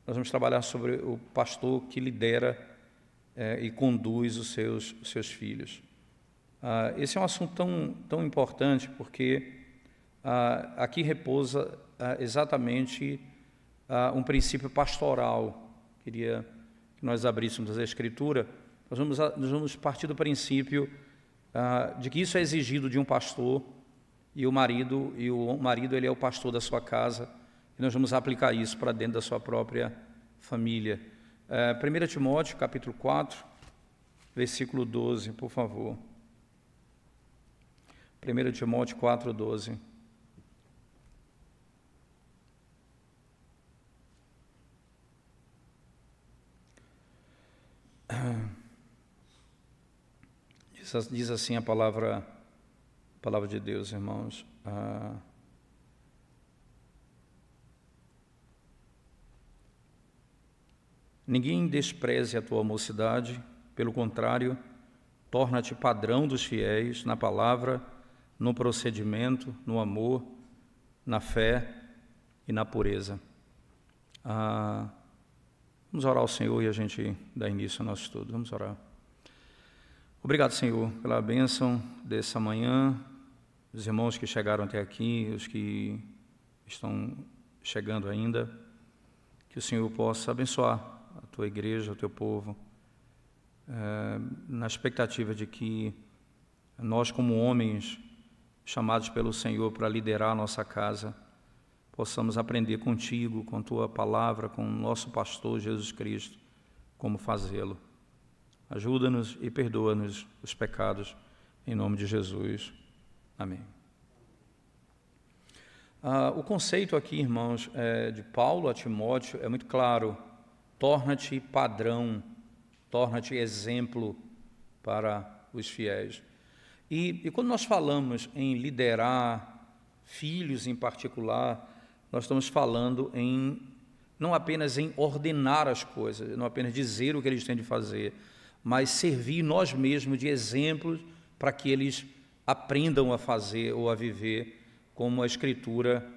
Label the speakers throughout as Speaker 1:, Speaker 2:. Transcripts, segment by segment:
Speaker 1: nós vamos trabalhar sobre o pastor que lidera e conduz os seus filhos. Esse é um assunto tão importante, porque aqui repousa exatamente um princípio pastoral. Queria que nós abríssemos a Escritura. Nós vamos partir do princípio de que isso é exigido de um pastor, e o marido ele é o pastor da sua casa, e nós vamos aplicar isso para dentro da sua própria família. 1 Timóteo, capítulo 4, versículo 12, por favor. 1 Timóteo 4, 12. Diz assim a palavra de Deus, irmãos. Ninguém despreze a tua mocidade, pelo contrário, torna-te padrão dos fiéis na palavra, no procedimento, no amor, na fé e na pureza. Vamos orar ao Senhor e a gente dá início ao nosso estudo. Vamos orar. Obrigado, Senhor, pela bênção dessa manhã, os irmãos que chegaram até aqui, os que estão chegando ainda, que o Senhor possa abençoar a tua igreja, o teu povo, na expectativa de que nós, como homens chamados pelo Senhor para liderar a nossa casa, possamos aprender contigo, com tua palavra, com o nosso pastor Jesus Cristo, como fazê-lo. Ajuda-nos e perdoa-nos os pecados, em nome de Jesus. Amém. O conceito aqui, irmãos, de Paulo a Timóteo é muito claro. Torna-te padrão, torna-te exemplo para os fiéis. E quando nós falamos em liderar filhos em particular, nós estamos falando não apenas em ordenar as coisas, não apenas dizer o que eles têm de fazer, mas servir nós mesmos de exemplos para que eles aprendam a fazer ou a viver como a Escritura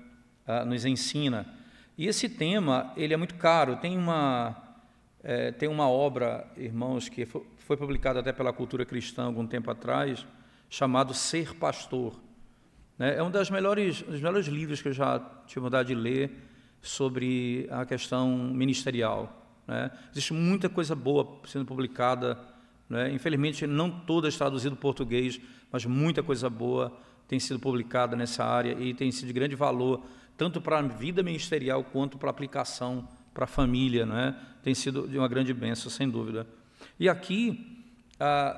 Speaker 1: nos ensina. E esse tema, ele é muito caro. Tem uma obra, irmãos, que foi publicada até pela Cultura Cristã algum tempo atrás, chamado Ser Pastor. É um dos melhores livros que eu já tive vontade de ler sobre a questão ministerial. Existe muita coisa boa sendo publicada, infelizmente não todas traduzidas para português, mas muita coisa boa tem sido publicada nessa área e tem sido de grande valor, tanto para a vida ministerial quanto para a aplicação para a família, tem sido de uma grande bênção, sem dúvida. E aqui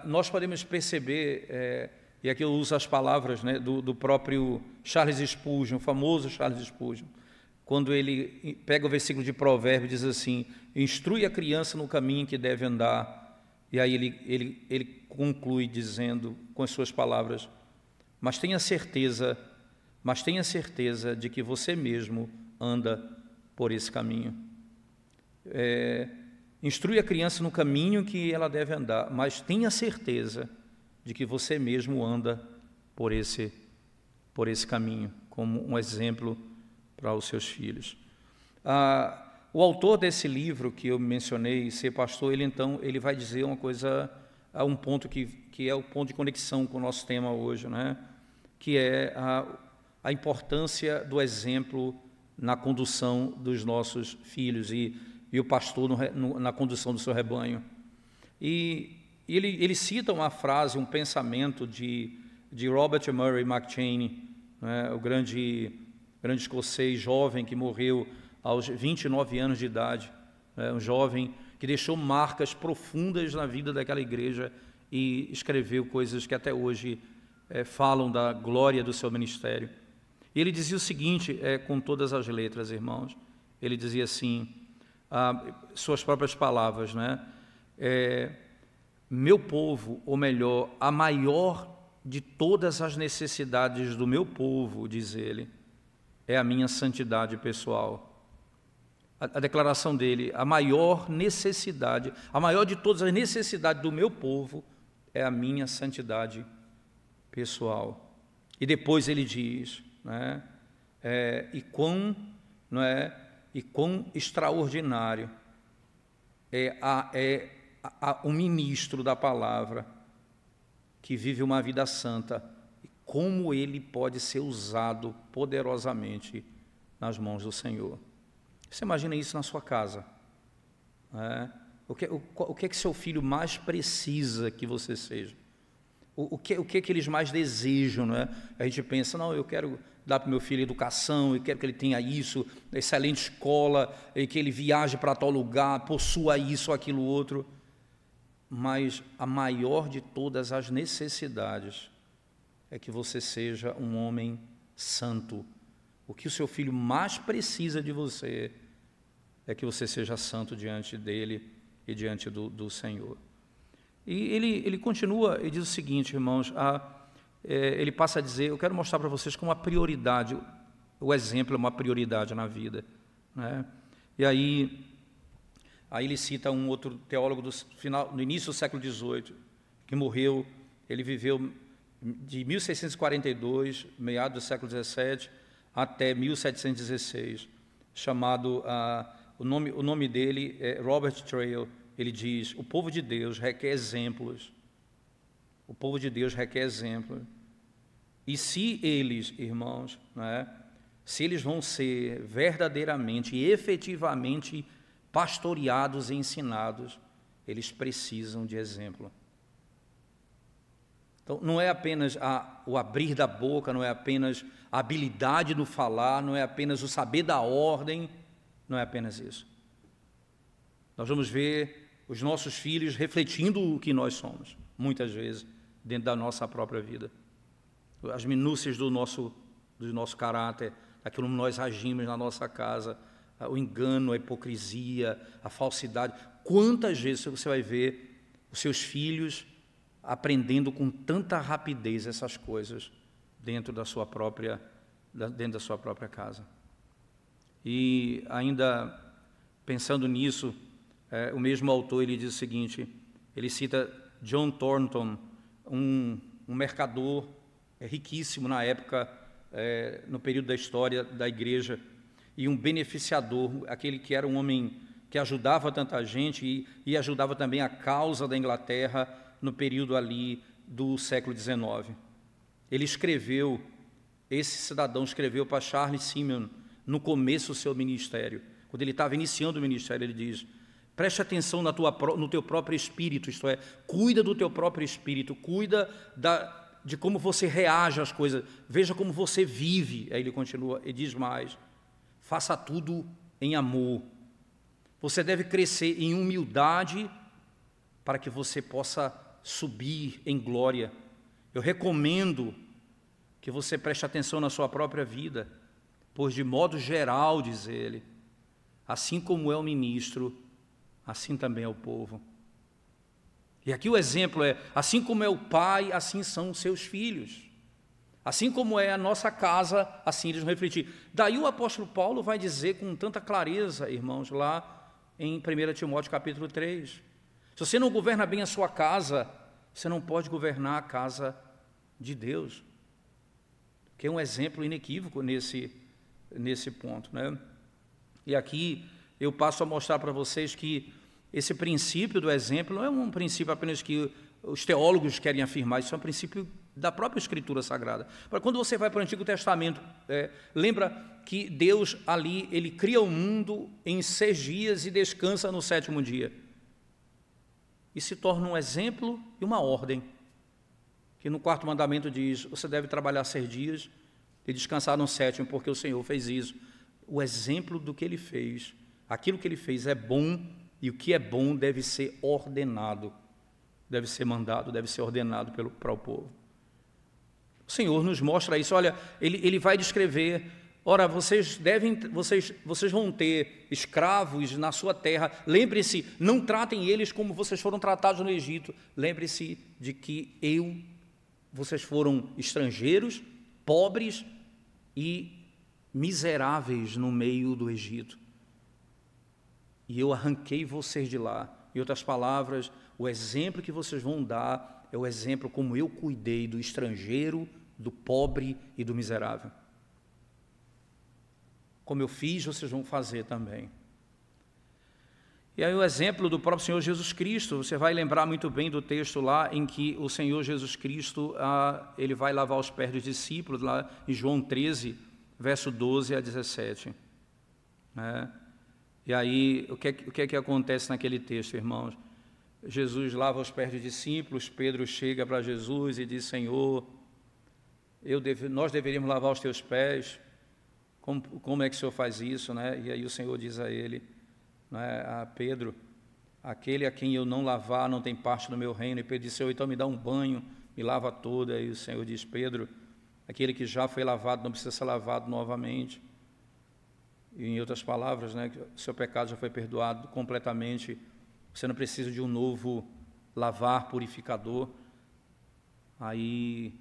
Speaker 1: nós podemos perceber, e aqui eu uso as palavras do próprio Charles Spurgeon, o famoso Charles Spurgeon, quando ele pega o versículo de Provérbios e diz assim: instrui a criança no caminho que deve andar, e aí ele conclui dizendo com as suas palavras: mas tenha certeza de que você mesmo anda por esse caminho. Instrui a criança no caminho que ela deve andar, mas tenha certeza de que você mesmo anda por esse caminho, como um exemplo para os seus filhos. O autor desse livro que eu mencionei, Ser Pastor, ele vai dizer uma coisa, um ponto que é o ponto de conexão com o nosso tema hoje, que é a importância do exemplo na condução dos nossos filhos e o pastor na condução do seu rebanho. E ele cita uma frase, um pensamento de Robert Murray McCheyne, o grande escocês jovem que morreu aos 29 anos de idade, um jovem que deixou marcas profundas na vida daquela igreja e escreveu coisas que até hoje falam da glória do seu ministério. E ele dizia o seguinte, com todas as letras, irmãos, ele dizia assim, suas próprias palavras, meu povo, ou melhor, a maior de todas as necessidades do meu povo, diz ele, é a minha santidade pessoal. A declaração dele, a maior necessidade, a maior de todas as necessidades do meu povo é a minha santidade pessoal. E depois ele diz, e quão e quão extraordinário o ministro da palavra que vive uma vida santa, e como ele pode ser usado poderosamente nas mãos do Senhor. Você imagina isso na sua casa, né? O que é que seu filho mais precisa que você seja? O que é que eles mais desejam, não é? A gente pensa, não, eu quero dar para o meu filho educação, eu quero que ele tenha isso, excelente escola, e que ele viaje para tal lugar, possua isso, aquilo, outro. Mas a maior de todas as necessidades é que você seja um homem santo. O que o seu filho mais precisa de você é que você seja santo diante dele e diante do Senhor. E ele continua e diz o seguinte, irmãos, ele passa a dizer, eu quero mostrar para vocês como uma prioridade, o exemplo é uma prioridade na vida, né? E aí ele cita um outro teólogo no início do século XVIII, que morreu, ele viveu de 1642, meados do século XVII, até 1716, chamado, o nome dele é Robert Traill. Ele diz, o povo de Deus requer exemplos, o povo de Deus requer exemplos, e se eles, irmãos, né, se eles vão ser verdadeiramente e efetivamente pastoreados e ensinados, eles precisam de exemplo. Então, não é apenas o abrir da boca, não é apenas a habilidade no falar, não é apenas o saber da ordem, não é apenas isso. Nós vamos ver os nossos filhos refletindo o que nós somos, muitas vezes, dentro da nossa própria vida. As minúcias do nosso caráter, daquilo que nós agimos na nossa casa, o engano, a hipocrisia, a falsidade. Quantas vezes você vai ver os seus filhos aprendendo com tanta rapidez essas coisas dentro da sua própria casa? E ainda pensando nisso, o mesmo autor, ele diz o seguinte, ele cita John Thornton, um mercador riquíssimo na época, no período da história da igreja, e um beneficiador, aquele que era um homem que ajudava tanta gente e ajudava também a causa da Inglaterra no período ali do século XIX. Esse cidadão escreveu para Charles Simeon, no começo do seu ministério, quando ele estava iniciando o ministério, ele diz, preste atenção no teu próprio espírito, isto é, cuida do teu próprio espírito, cuida de como você reage às coisas, veja como você vive. Aí ele continua e diz mais, faça tudo em amor. Você deve crescer em humildade para que você possa subir em glória. Eu recomendo que você preste atenção na sua própria vida, pois de modo geral, diz ele, assim como é o ministro, assim também é o povo. E aqui o exemplo é, assim como é o pai, assim são os seus filhos. Assim como é a nossa casa, assim eles vão refletir. Daí o apóstolo Paulo vai dizer com tanta clareza, irmãos, lá em 1 Timóteo capítulo 3. Se você não governa bem a sua casa, você não pode governar a casa de Deus. Que é um exemplo inequívoco nesse ponto, né? E aqui eu passo a mostrar para vocês que esse princípio do exemplo não é um princípio apenas que os teólogos querem afirmar, isso é um princípio da própria Escritura Sagrada. Quando você vai para o Antigo Testamento, lembra que Deus ali, ele cria o mundo em 6 dias e descansa no 7º dia. E se torna um exemplo e uma ordem, que no 4º mandamento diz, você deve trabalhar 6 dias e descansar no 7º, porque o Senhor fez isso. O exemplo do que ele fez, aquilo que ele fez é bom, e o que é bom deve ser ordenado, deve ser mandado, deve ser ordenado para o povo. O Senhor nos mostra isso. Olha, ele vai descrever, ora, vocês vão ter escravos na sua terra, lembre-se, não tratem eles como vocês foram tratados no Egito, lembre-se de que vocês foram estrangeiros, pobres e miseráveis no meio do Egito. E eu arranquei vocês de lá. Em outras palavras, o exemplo que vocês vão dar é o exemplo como eu cuidei do estrangeiro, do pobre e do miserável. Como eu fiz, vocês vão fazer também. E aí o exemplo do próprio Senhor Jesus Cristo, você vai lembrar muito bem do texto lá em que o Senhor Jesus Cristo, ele vai lavar os pés dos discípulos, lá em João 13, verso 12 a 17. E aí, o que é que acontece naquele texto, irmãos? Jesus lava os pés dos discípulos, Pedro chega para Jesus e diz, Senhor, nós deveríamos lavar os teus pés, como é que o Senhor faz isso, né? E aí o Senhor diz a ele, a Pedro, aquele a quem eu não lavar não tem parte no meu reino. E Pedro disse, Senhor, então me dá um banho, me lava toda. E o Senhor diz, Pedro, aquele que já foi lavado não precisa ser lavado novamente. E em outras palavras, né, o seu pecado já foi perdoado completamente, você não precisa de um novo lavar purificador. Aí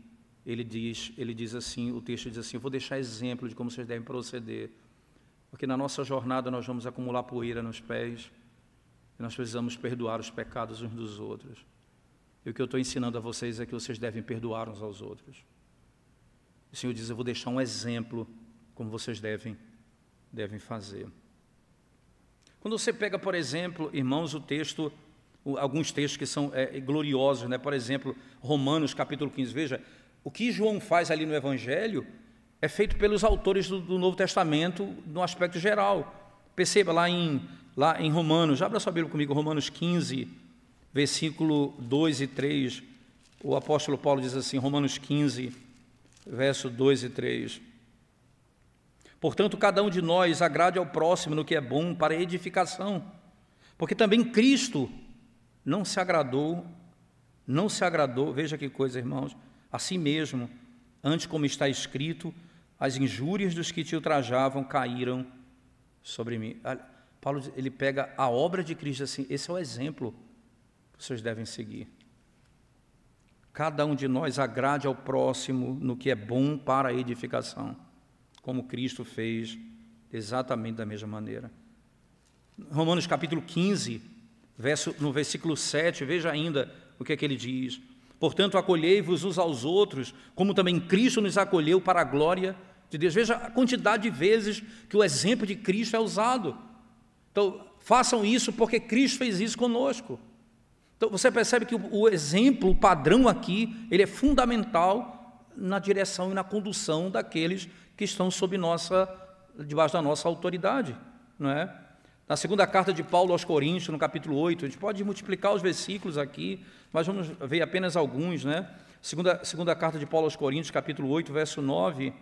Speaker 1: ele diz assim, o texto diz assim, eu vou deixar exemplo de como vocês devem proceder, porque na nossa jornada nós vamos acumular poeira nos pés, e nós precisamos perdoar os pecados uns dos outros. E o que eu estou ensinando a vocês é que vocês devem perdoar uns aos outros. O Senhor diz, eu vou deixar um exemplo como vocês devem fazer. Quando você pega, por exemplo, irmãos, alguns textos que são gloriosos, né? Por exemplo, Romanos capítulo 15, veja, o que João faz ali no Evangelho é feito pelos autores do Novo Testamento no aspecto geral. Perceba lá em Romanos, abra sua Bíblia comigo, Romanos 15, versículo 2 e 3, o apóstolo Paulo diz assim, Romanos 15, verso 2 e 3, portanto, cada um de nós agrade ao próximo no que é bom para edificação, porque também Cristo não se agradou, veja que coisa, irmãos, a si mesmo, antes como está escrito, as injúrias dos que te ultrajavam caíram sobre mim. Paulo, ele pega a obra de Cristo assim, esse é o exemplo que vocês devem seguir. Cada um de nós agrade ao próximo no que é bom para a edificação, como Cristo fez exatamente da mesma maneira. Romanos capítulo 15, no versículo 7, veja ainda o que é que ele diz. Portanto, acolhei-vos uns aos outros, como também Cristo nos acolheu para a glória de Deus. Veja a quantidade de vezes que o exemplo de Cristo é usado. Então, façam isso porque Cristo fez isso conosco. Então, você percebe que o exemplo, o padrão aqui, ele é fundamental na direção e na condução daqueles que estão debaixo da nossa autoridade, não é? Na segunda carta de Paulo aos Coríntios, no capítulo 8, a gente pode multiplicar os versículos aqui, mas vamos ver apenas alguns, né? Segunda carta de Paulo aos Coríntios, capítulo 8, verso 9,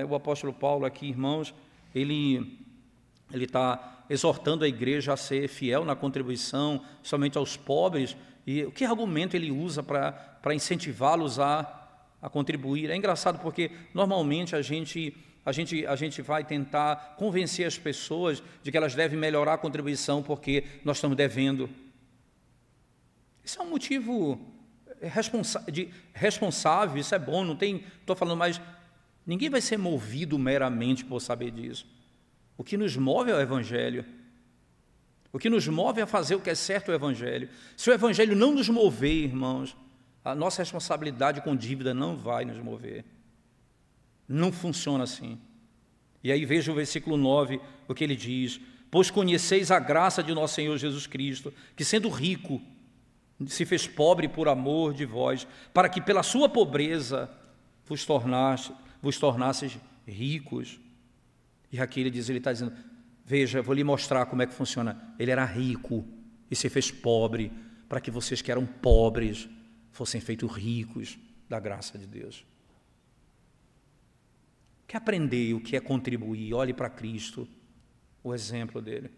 Speaker 1: o apóstolo Paulo aqui, irmãos, ele está exortando a igreja a ser fiel na contribuição, somente aos pobres, e o que argumento ele usa para incentivá-los a contribuir? É engraçado porque, normalmente, a gente vai tentar convencer as pessoas de que elas devem melhorar a contribuição porque nós estamos devendo. Isso é um motivo responsável, isso é bom, não tem, estou falando, mas ninguém vai ser movido meramente por saber disso. O que nos move é o Evangelho. O que nos move a fazer o que é certo é o Evangelho. Se o Evangelho não nos mover, irmãos, a nossa responsabilidade com dívida não vai nos mover. Não funciona assim. E aí veja o versículo 9, o que ele diz, pois conheceis a graça de nosso Senhor Jesus Cristo, que sendo rico, se fez pobre por amor de vós, para que pela sua pobreza vos tornasseis ricos. E aqui ele está dizendo, veja, eu vou lhe mostrar como é que funciona. Ele era rico e se fez pobre, para que vocês que eram pobres fossem feitos ricos da graça de Deus. Quer aprender o que é contribuir? Olhe para Cristo, o exemplo dele.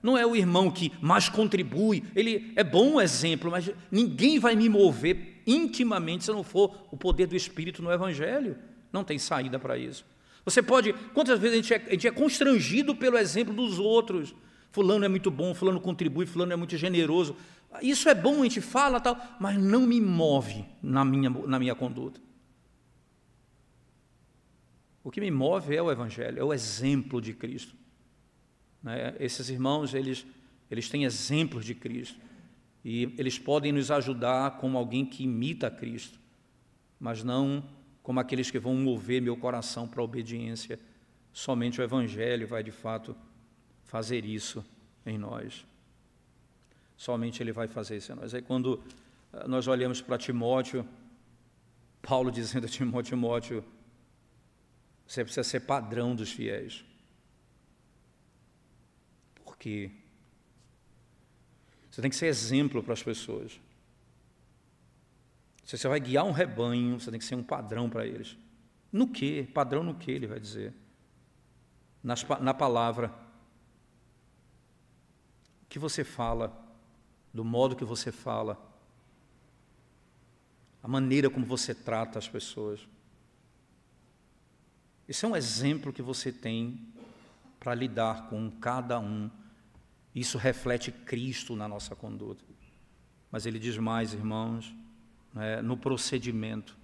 Speaker 1: Não é o irmão que mais contribui, ele é bom exemplo, mas ninguém vai me mover intimamente se não for o poder do Espírito no Evangelho. Não tem saída para isso. Você pode, quantas vezes a gente é constrangido pelo exemplo dos outros? Fulano é muito bom, fulano contribui, fulano é muito generoso. Isso é bom, a gente fala, tal, mas não me move na minha conduta. O que me move é o Evangelho, é o exemplo de Cristo. Esses irmãos, eles têm exemplos de Cristo. E eles podem nos ajudar como alguém que imita a Cristo, mas não como aqueles que vão mover meu coração para a obediência Somente o Evangelho vai, de fato, fazer isso em nós. Somente Ele vai fazer isso em nós. Aí, quando nós olhamos para Timóteo, Paulo dizendo a Timóteo, você precisa ser padrão dos fiéis. Porque você tem que ser exemplo para as pessoas. Se você vai guiar um rebanho, você tem que ser um padrão para eles. No quê? Padrão no quê, ele vai dizer? Na palavra. O que você fala, do modo que você fala, a maneira como você trata as pessoas. Esse é um exemplo que você tem para lidar com cada um. Isso reflete Cristo na nossa conduta. Mas ele diz mais, irmãos, no procedimento.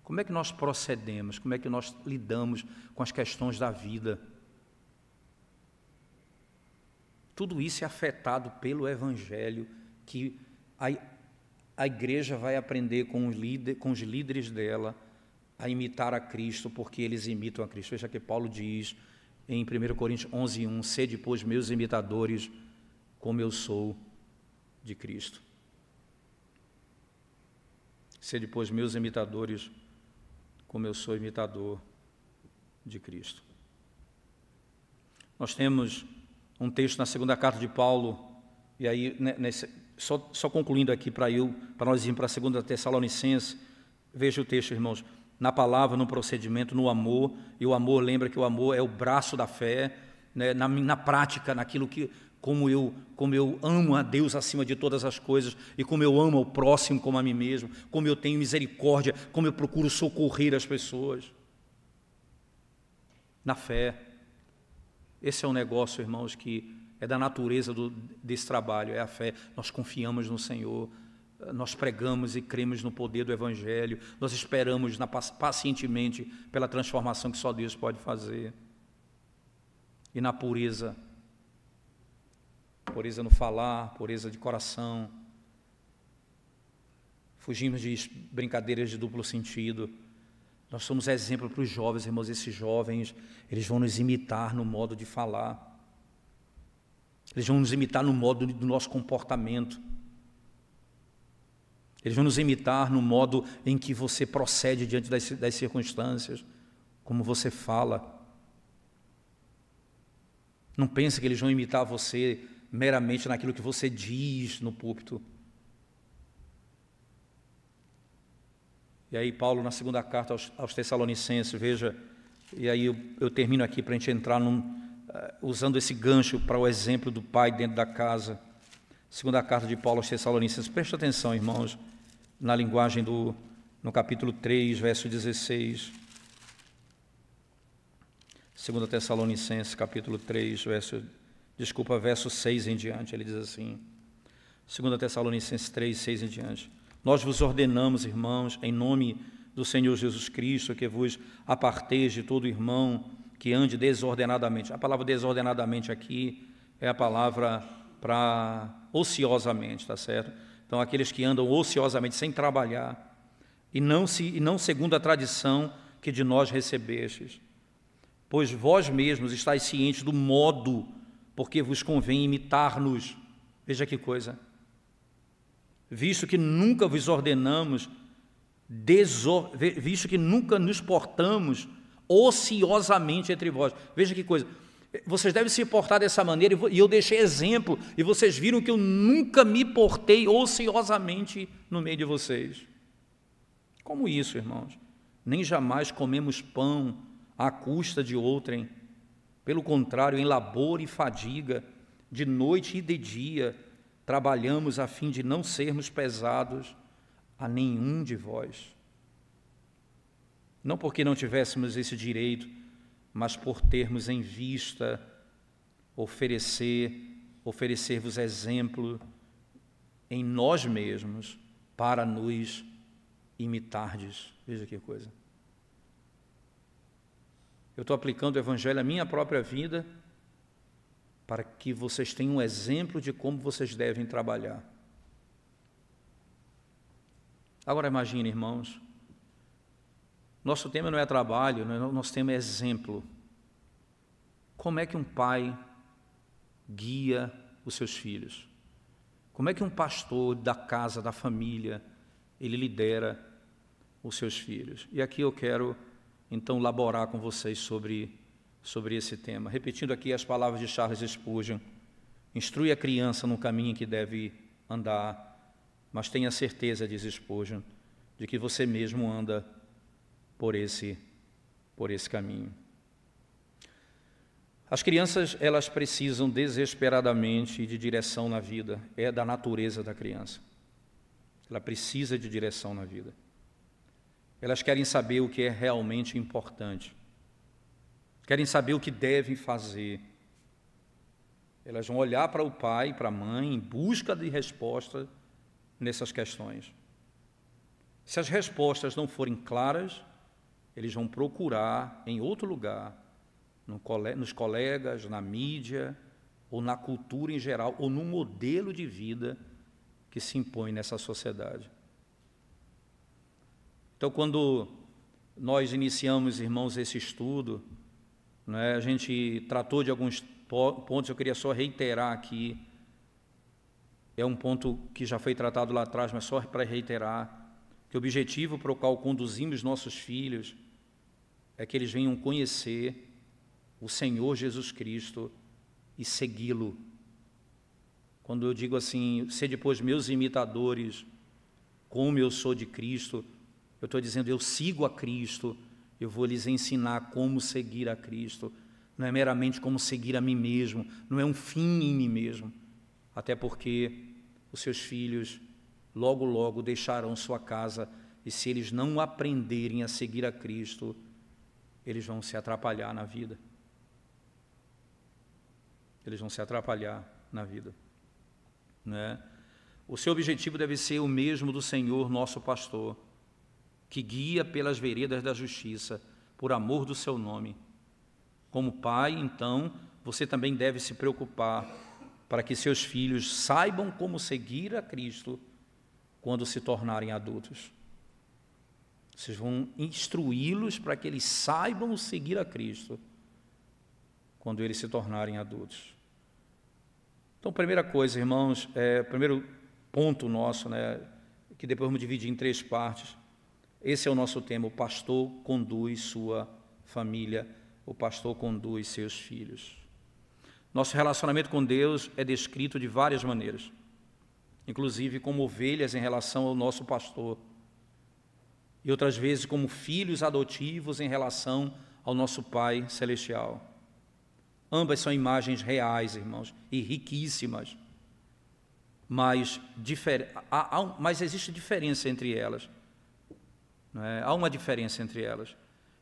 Speaker 1: Como é que nós procedemos? Como é que nós lidamos com as questões da vida? Tudo isso é afetado pelo Evangelho, que a igreja vai aprender com os líderes dela a imitar a Cristo, porque eles imitam a Cristo. Veja que Paulo diz em 1 Coríntios 11:1, sede, pois, meus imitadores, como eu sou de Cristo. Sede, pois, meus imitadores, como eu sou imitador de Cristo. Nós temos um texto na segunda carta de Paulo, e aí, só concluindo aqui para nós irmos para a segunda Tessalonicenses, veja o texto, irmãos, na palavra, no procedimento, no amor, e o amor, lembra que o amor é o braço da fé, né, na prática, naquilo que, como eu amo a Deus acima de todas as coisas, e como eu amo ao próximo como a mim mesmo, como eu tenho misericórdia, como eu procuro socorrer as pessoas, na fé. Esse é um negócio, irmãos, que é da natureza desse trabalho, é a fé. Nós confiamos no Senhor, nós pregamos e cremos no poder do Evangelho, nós esperamos pacientemente pela transformação que só Deus pode fazer. E na pureza no falar, pureza de coração. Fugimos de brincadeiras de duplo sentido. Nós somos exemplo para os jovens, irmãos. Esses jovens, eles vão nos imitar no modo de falar. Eles vão nos imitar no modo do nosso comportamento. Eles vão nos imitar no modo em que você procede diante das circunstâncias, como você fala. Não pense que eles vão imitar você meramente naquilo que você diz no púlpito. E aí Paulo, na segunda carta aos Tessalonicenses, veja, e aí eu termino aqui para a gente entrar usando esse gancho para o exemplo do pai dentro da casa. Segunda carta de Paulo aos Tessalonicenses, preste atenção, irmãos, na linguagem no capítulo 3, verso 16. Segunda Tessalonicenses, capítulo 3, verso 6 em diante, ele diz assim, 2 Tessalonicenses 3, 6 em diante. Nós vos ordenamos, irmãos, em nome do Senhor Jesus Cristo, que vos aparteis de todo irmão que ande desordenadamente. A palavra desordenadamente aqui é a palavra para ociosamente, tá certo? Então, aqueles que andam ociosamente, sem trabalhar, e não segundo a tradição que de nós recebestes. Pois vós mesmos estáis cientes do modo porque vos convém imitar-nos. Veja que coisa. Visto que nunca vos ordenamos, visto que nunca nos portamos ociosamente entre vós. Veja que coisa. Vocês devem se portar dessa maneira, e eu deixei exemplo, e vocês viram que eu nunca me portei ociosamente no meio de vocês. Como isso, irmãos? Nem jamais comemos pão à custa de outrem. Pelo contrário, em labor e fadiga, de noite e de dia, trabalhamos a fim de não sermos pesados a nenhum de vós. Não porque não tivéssemos esse direito, mas por termos em vista oferecer-vos exemplo em nós mesmos para nos imitardes. Veja que coisa. Eu estou aplicando o Evangelho à minha própria vida para que vocês tenham um exemplo de como vocês devem trabalhar. Agora imagine, irmãos, nosso tema não é trabalho, nosso tema é exemplo. Como é que um pai guia os seus filhos? Como é que um pastor da casa, da família, ele lidera os seus filhos? E aqui eu quero, então, laborar com vocês sobre esse tema. Repetindo aqui as palavras de Charles Spurgeon: instrui a criança no caminho em que deve andar, mas tenha certeza, diz Spurgeon, de que você mesmo anda por esse caminho. As crianças, elas precisam desesperadamente de direção na vida. É da natureza da criança. Ela precisa de direção na vida. Elas querem saber o que é realmente importante. Querem saber o que devem fazer. Elas vão olhar para o pai, para a mãe, em busca de resposta nessas questões. Se as respostas não forem claras, eles vão procurar em outro lugar, nos colegas, na mídia, ou na cultura em geral, ou no modelo de vida que se impõe nessa sociedade. Então, quando nós iniciamos, irmãos, esse estudo, né, a gente tratou de alguns pontos, eu queria só reiterar aqui, é um ponto que já foi tratado lá atrás, mas só para reiterar, que o objetivo para o qual conduzimos nossos filhos é que eles venham conhecer o Senhor Jesus Cristo e segui-lo. Quando eu digo assim, sede depois meus imitadores, como eu sou de Cristo, eu estou dizendo, eu sigo a Cristo, eu vou lhes ensinar como seguir a Cristo. Não é meramente como seguir a mim mesmo, não é um fim em mim mesmo. Até porque os seus filhos logo, logo deixarão sua casa, e se eles não aprenderem a seguir a Cristo, eles vão se atrapalhar na vida. Eles vão se atrapalhar na vida, né? O seu objetivo deve ser o mesmo do Senhor, nosso pastor, que guia pelas veredas da justiça, por amor do seu nome. Como pai, então, você também deve se preocupar para que seus filhos saibam como seguir a Cristo quando se tornarem adultos. Vocês vão instruí-los para que eles saibam seguir a Cristo quando eles se tornarem adultos. Então, primeira coisa, irmãos, primeiro ponto nosso, né, que depois vamos dividir em 3 partes. Esse é o nosso tema: o pastor conduz sua família, o pastor conduz seus filhos. Nosso relacionamento com Deus é descrito de várias maneiras, inclusive como ovelhas em relação ao nosso pastor, e outras vezes como filhos adotivos em relação ao nosso Pai Celestial. Ambas são imagens reais, irmãos, e riquíssimas, mas existe diferença entre elas. Não é? Há uma diferença entre elas,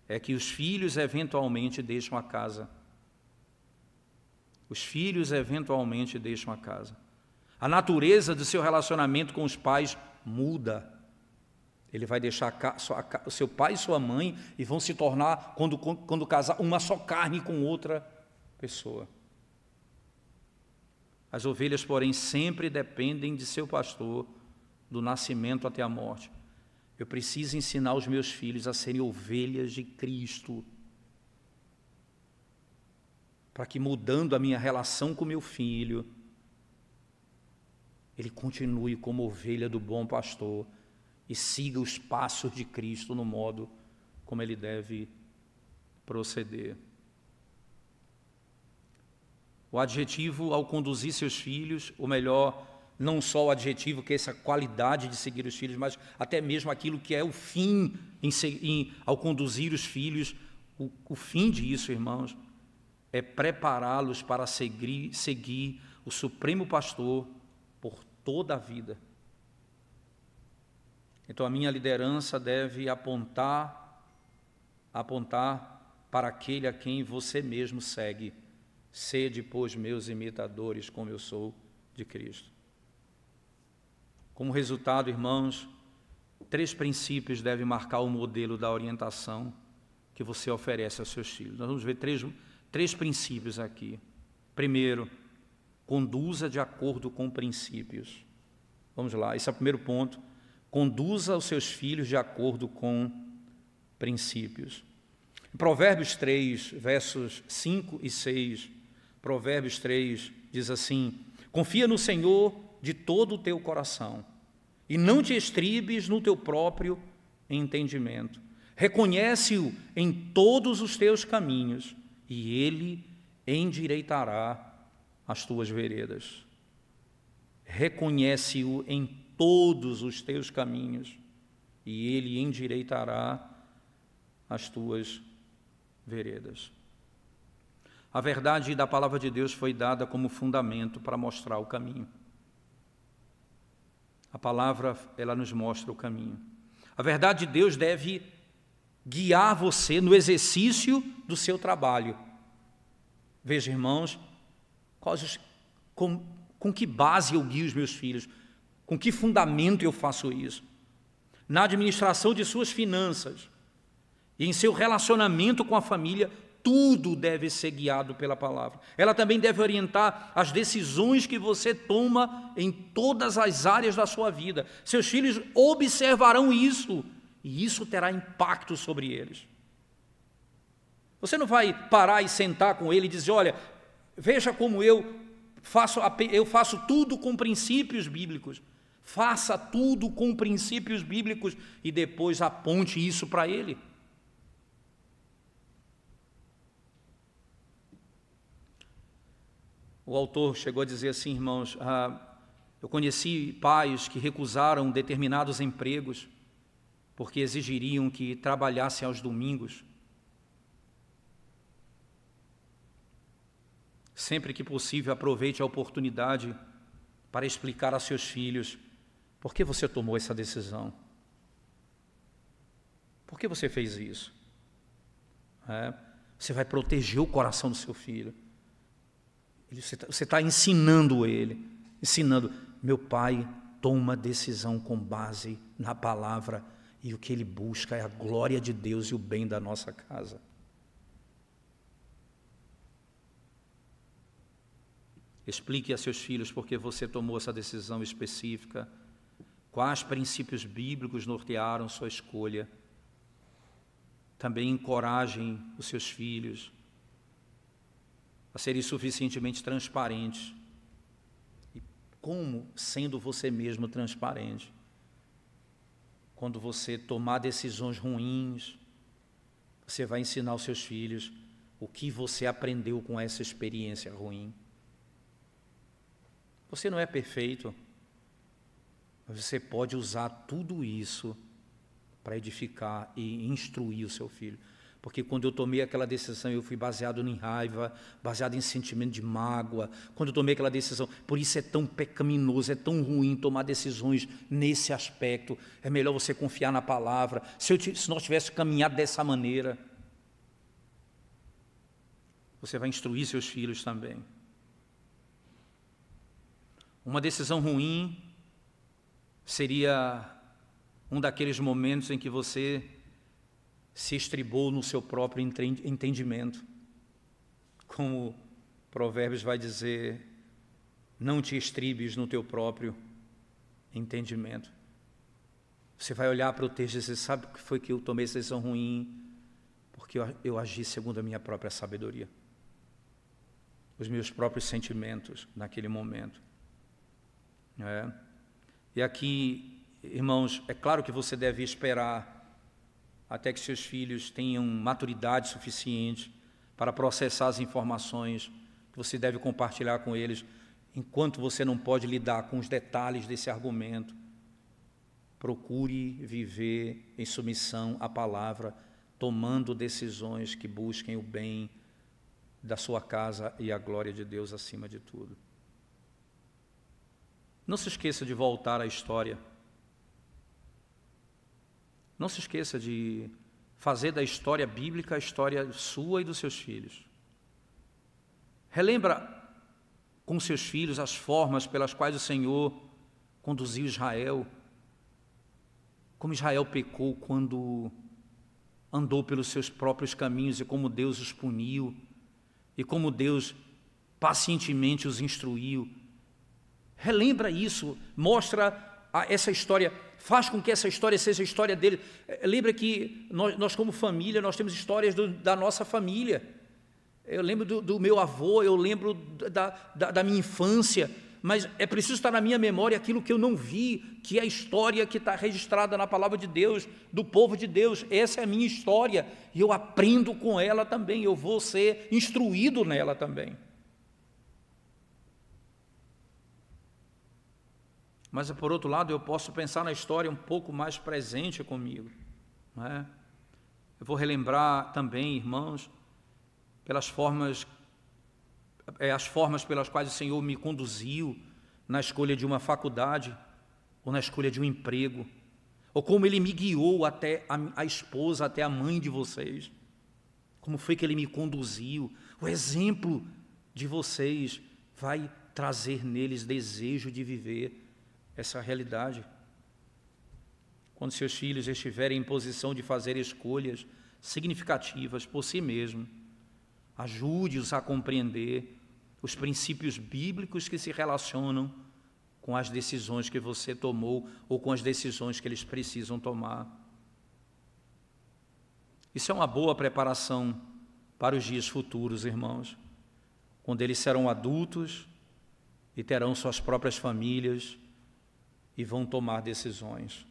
Speaker 1: é que os filhos eventualmente deixam a casa. Os filhos eventualmente deixam a casa. A natureza do seu relacionamento com os pais muda. Ele vai deixar o seu pai e sua mãe e vão se tornar, quando casar, uma só carne com outra pessoa. As ovelhas, porém, sempre dependem de seu pastor, do nascimento até a morte. Eu preciso ensinar os meus filhos a serem ovelhas de Cristo, para que, mudando a minha relação com meu filho, ele continue como ovelha do bom pastor e siga os passos de Cristo no modo como ele deve proceder. O adjetivo ao conduzir seus filhos, ou melhor, não só o adjetivo, que é essa qualidade de seguir os filhos, mas até mesmo aquilo que é o fim ao conduzir os filhos. O fim disso, irmãos, é prepará-los para seguir o Supremo Pastor por toda a vida. Então a minha liderança deve apontar para aquele a quem você mesmo segue. Sede, pois, meus imitadores, como eu sou de Cristo. Como resultado, irmãos, 3 princípios devem marcar o modelo da orientação que você oferece aos seus filhos. Nós vamos ver três princípios aqui. Primeiro, conduza de acordo com princípios. Vamos lá, esse é o primeiro ponto. Conduza os seus filhos de acordo com princípios. Provérbios 3, versos 5 e 6, Provérbios 3 diz assim: confia no Senhor de todo o teu coração, e não te estribes no teu próprio entendimento. Reconhece-o em todos os teus caminhos, e ele endireitará as tuas veredas. Reconhece-o em todos os teus caminhos, e ele endireitará as tuas veredas. A verdade da palavra de Deus foi dada como fundamento para mostrar o caminho. A palavra, ela nos mostra o caminho. A verdade de Deus deve guiar você no exercício do seu trabalho. Veja, irmãos, com que base eu guio os meus filhos? Com que fundamento eu faço isso? Na administração de suas finanças e em seu relacionamento com a família, tudo deve ser guiado pela palavra. Ela também deve orientar as decisões que você toma em todas as áreas da sua vida. Seus filhos observarão isso, e isso terá impacto sobre eles. Você não vai parar e sentar com ele e dizer: olha, veja como eu faço tudo com princípios bíblicos. Faça tudo com princípios bíblicos e depois aponte isso para ele. O autor chegou a dizer assim, irmãos, eu conheci pais que recusaram determinados empregos porque exigiriam que trabalhassem aos domingos. Sempre que possível, aproveite a oportunidade para explicar a seus filhos por que você tomou essa decisão. Por que você fez isso? Você vai proteger o coração do seu filho. Você está ensinando ele, meu pai toma decisão com base na palavra, e o que ele busca é a glória de Deus e o bem da nossa casa. Explique a seus filhos por que você tomou essa decisão específica, quais princípios bíblicos nortearam sua escolha. Também encorajem os seus filhos a serem suficientemente transparentes. E como sendo você mesmo transparente? Quando você tomar decisões ruins, você vai ensinar aos seus filhos o que você aprendeu com essa experiência ruim. Você não é perfeito, mas você pode usar tudo isso para edificar e instruir o seu filho. Porque quando eu tomei aquela decisão, eu fui baseado em raiva, baseado em sentimento de mágoa. Quando eu tomei aquela decisão, por isso é tão pecaminoso, é tão ruim tomar decisões nesse aspecto. É melhor você confiar na palavra. Se nós tivéssemos caminhado dessa maneira, você vai instruir seus filhos também. Uma decisão ruim seria um daqueles momentos em que você se estribou no seu próprio entendimento. Como Provérbios vai dizer, não te estribes no teu próprio entendimento. Você vai olhar para o texto e dizer, sabe o que foi que eu tomei essa decisão ruim? Porque eu agi segundo a minha própria sabedoria, os meus próprios sentimentos naquele momento. E aqui, irmãos, é claro que você deve esperar até que seus filhos tenham maturidade suficiente para processar as informações que você deve compartilhar com eles, enquanto você não pode lidar com os detalhes desse argumento. Procure viver em submissão à palavra, tomando decisões que busquem o bem da sua casa e a glória de Deus acima de tudo. Não se esqueça de voltar à história. Não se esqueça de fazer da história bíblica a história sua e dos seus filhos. Relembra com seus filhos as formas pelas quais o Senhor conduziu Israel, como Israel pecou quando andou pelos seus próprios caminhos e como Deus os puniu, e como Deus pacientemente os instruiu. Relembra isso, mostra essa história, faz com que essa história seja a história dele. Lembra que nós como família, nós temos histórias da nossa família. Eu lembro do meu avô, eu lembro da minha infância, mas é preciso estar na minha memória aquilo que eu não vi, que é a história que está registrada na palavra de Deus, do povo de Deus. Essa é a minha história, e eu aprendo com ela também, eu vou ser instruído nela também. Mas, por outro lado, eu posso pensar na história um pouco mais presente comigo, não é? Eu vou relembrar também, irmãos, as formas pelas quais o Senhor me conduziu na escolha de uma faculdade, ou na escolha de um emprego, ou como Ele me guiou até a esposa, até a mãe de vocês, como foi que Ele me conduziu. O exemplo de vocês vai trazer neles desejo de viver essa realidade. Quando seus filhos estiverem em posição de fazer escolhas significativas por si mesmos, ajude-os a compreender os princípios bíblicos que se relacionam com as decisões que você tomou ou com as decisões que eles precisam tomar. Isso é uma boa preparação para os dias futuros, irmãos, quando eles serão adultos e terão suas próprias famílias e vão tomar decisões.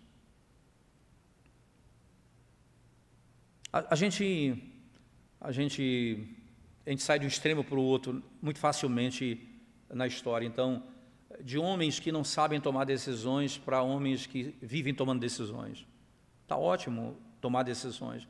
Speaker 1: A gente sai de um extremo para o outro muito facilmente na história. Então, de homens que não sabem tomar decisões para homens que vivem tomando decisões. Está ótimo tomar decisões,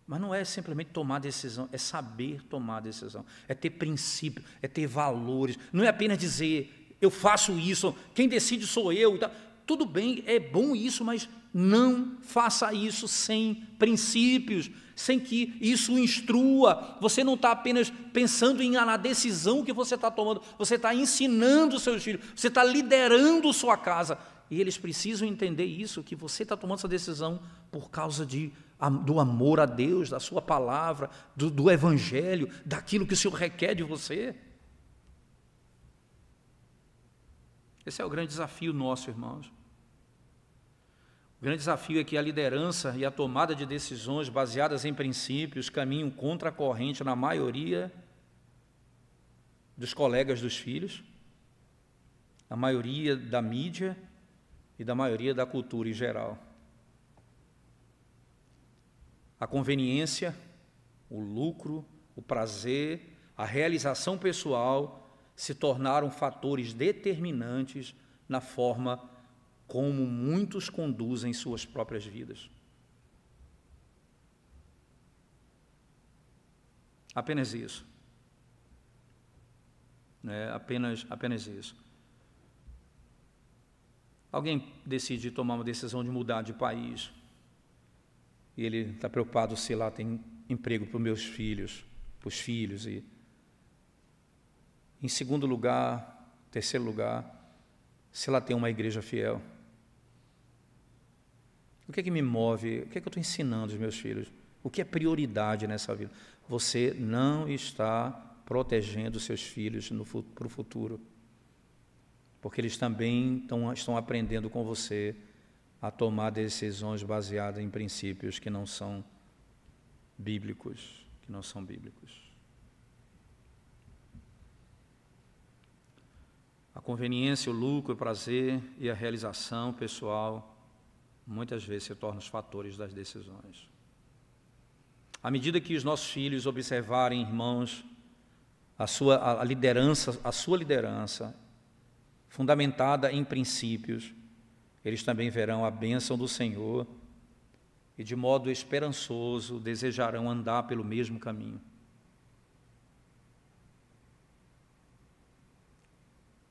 Speaker 1: mas não é simplesmente tomar decisão, é saber tomar decisão, é ter princípio, é ter valores. Não é apenas dizer, eu faço isso, quem decide sou eu. Tá? Tudo bem, é bom isso, mas não faça isso sem princípios, sem que isso instrua. Você não está apenas pensando na decisão que você está tomando, você está ensinando os seus filhos, você está liderando sua casa. E eles precisam entender isso, que você está tomando essa decisão por causa do amor a Deus, da sua palavra, do Evangelho, daquilo que o Senhor requer de você. Esse é o grande desafio nosso, irmãos. O grande desafio é que a liderança e a tomada de decisões baseadas em princípios caminham contra a corrente na maioria dos colegas dos filhos, na maioria da mídia e da maioria da cultura em geral. A conveniência, o lucro, o prazer, a realização pessoal se tornaram fatores determinantes na forma como muitos conduzem suas próprias vidas. Apenas isso. Apenas isso. Alguém decide tomar uma decisão de mudar de país, e ele está preocupado se lá tem emprego para os meus filhos, para os filhos, e em segundo lugar, terceiro lugar, se lá tem uma igreja fiel. O que é que me move? O que é que eu estou ensinando aos meus filhos? O que é prioridade nessa vida? Você não está protegendo seus filhos para o futuro, porque eles também estão aprendendo com você a tomar decisões baseadas em princípios que não são bíblicos, A conveniência, o lucro, o prazer e a realização pessoal muitas vezes se tornam os fatores das decisões. À medida que os nossos filhos observarem, irmãos, a sua liderança fundamentada em princípios, eles também verão a bênção do Senhor e, de modo esperançoso, desejarão andar pelo mesmo caminho.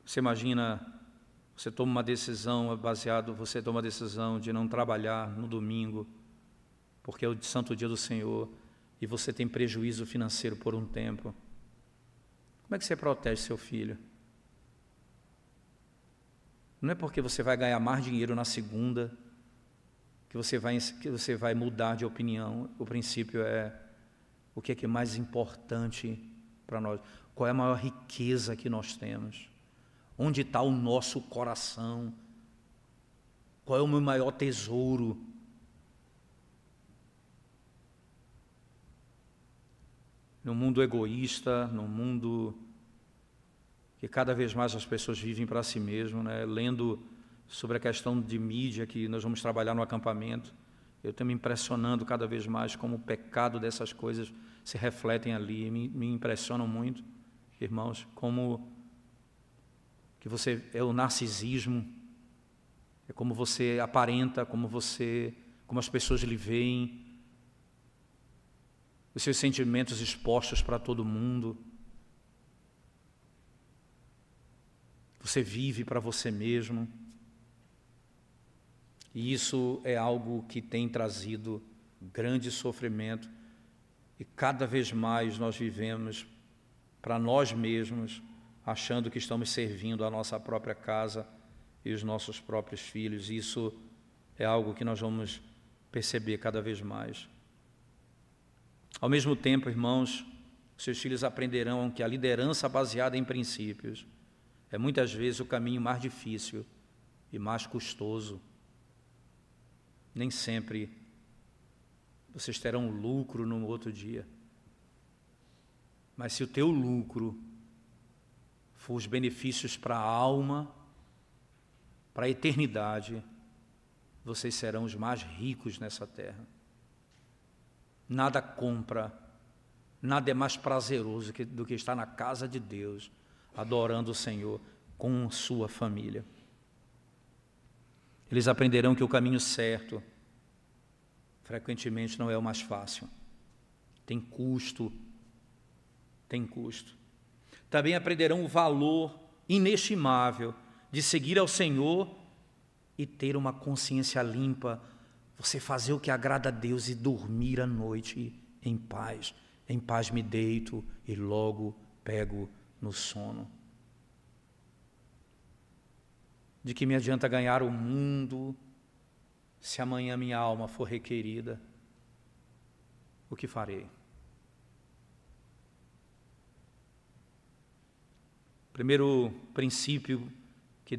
Speaker 1: Você imagina, você toma uma decisão de não trabalhar no domingo, porque é o santo dia do Senhor, e você tem prejuízo financeiro por um tempo. Como é que você protege seu filho? Não é porque você vai ganhar mais dinheiro na segunda que você vai mudar de opinião. O princípio é o que é mais importante para nós. Qual é a maior riqueza que nós temos? Onde está o nosso coração? Qual é o meu maior tesouro? No mundo egoísta, no mundo que cada vez mais as pessoas vivem para si mesmas, né? Lendo sobre a questão de mídia que nós vamos trabalhar no acampamento, eu estou me impressionando cada vez mais como o pecado dessas coisas se refletem ali, me impressionam muito, irmãos, como que você é o narcisismo, é como você aparenta, como as pessoas lhe veem, os seus sentimentos expostos para todo mundo. Você vive para você mesmo. E isso é algo que tem trazido grande sofrimento. E cada vez mais nós vivemos para nós mesmos, achando que estamos servindo a nossa própria casa e os nossos próprios filhos. Isso é algo que nós vamos perceber cada vez mais. Ao mesmo tempo, irmãos, seus filhos aprenderão que a liderança baseada em princípios é muitas vezes o caminho mais difícil e mais custoso. Nem sempre vocês terão lucro no outro dia. Mas se o teu lucro for os benefícios para a alma, para a eternidade, vocês serão os mais ricos nessa terra. Nada compra, nada é mais prazeroso do que estar na casa de Deus, adorando o Senhor com sua família. Eles aprenderão que o caminho certo, frequentemente, não é o mais fácil. Tem custo. Tem custo. Também aprenderão o valor inestimável de seguir ao Senhor e ter uma consciência limpa, você fazer o que agrada a Deus e dormir à noite em paz. Em paz me deito e logo pego no sono. De que me adianta ganhar o mundo se amanhã minha alma for requerida? O que farei? Primeiro princípio que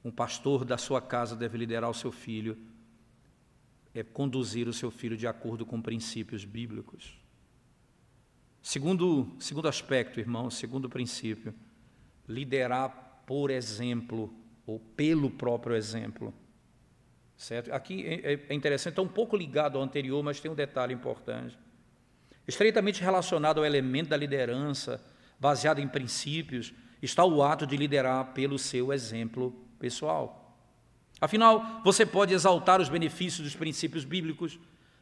Speaker 1: um pastor da sua casa deve liderar o seu filho é conduzir o seu filho de acordo com princípios bíblicos. Segundo aspecto, irmão, segundo princípio, liderar por exemplo ou pelo próprio exemplo. Certo? Aqui é interessante, está um pouco ligado ao anterior, mas tem um detalhe importante. Estreitamente relacionado ao elemento da liderança, baseado em princípios, está o ato de liderar pelo seu exemplo pessoal. Afinal, você pode exaltar os benefícios dos princípios bíblicos,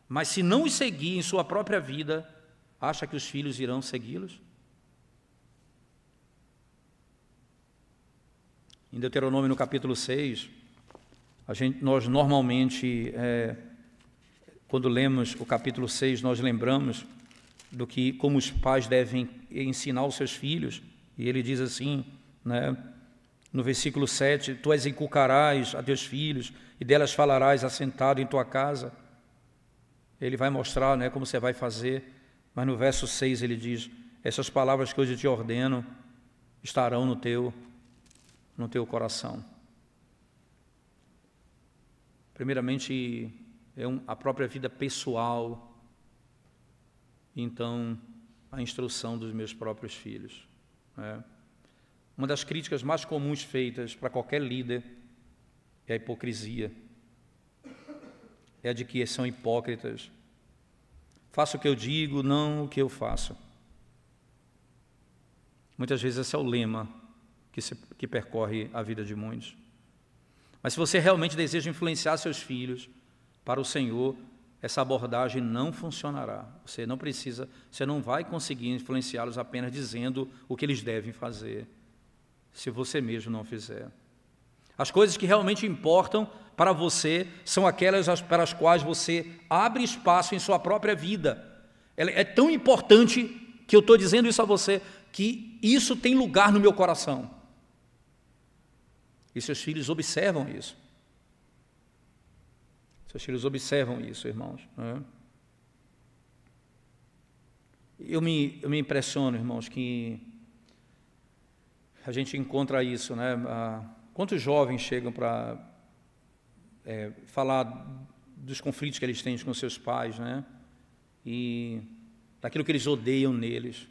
Speaker 1: mas se não os seguir em sua própria vida, acha que os filhos irão segui-los? Em Deuteronômio, no capítulo 6, nós normalmente, quando lemos o capítulo 6, nós lembramos do que, como os pais devem ensinar os seus filhos, e ele diz assim, né, no versículo 7, tu as inculcarás a teus filhos, e delas falarás assentado em tua casa. Ele vai mostrar, né, como você vai fazer, mas no verso 6 ele diz, essas palavras que hoje te ordeno estarão no teu coração. Primeiramente, a própria vida pessoal, então a instrução dos meus próprios filhos. Né? Uma das críticas mais comuns feitas para qualquer líder é a hipocrisia. É a de que são hipócritas. Faço o que eu digo, não o que eu faço. Muitas vezes esse é o lema que percorre a vida de muitos. Mas se você realmente deseja influenciar seus filhos para o Senhor, essa abordagem não funcionará. Você não vai conseguir influenciá-los apenas dizendo o que eles devem fazer, se você mesmo não fizer. As coisas que realmente importam para você são aquelas para as quais você abre espaço em sua própria vida. É tão importante que eu estou dizendo isso a você, que isso tem lugar no meu coração. E seus filhos observam isso. Seus filhos observam isso, irmãos. Né? Eu me impressiono, irmãos, que a gente encontra isso, né? Quantos jovens chegam para falar dos conflitos que eles têm com seus pais, né? E daquilo que eles odeiam neles,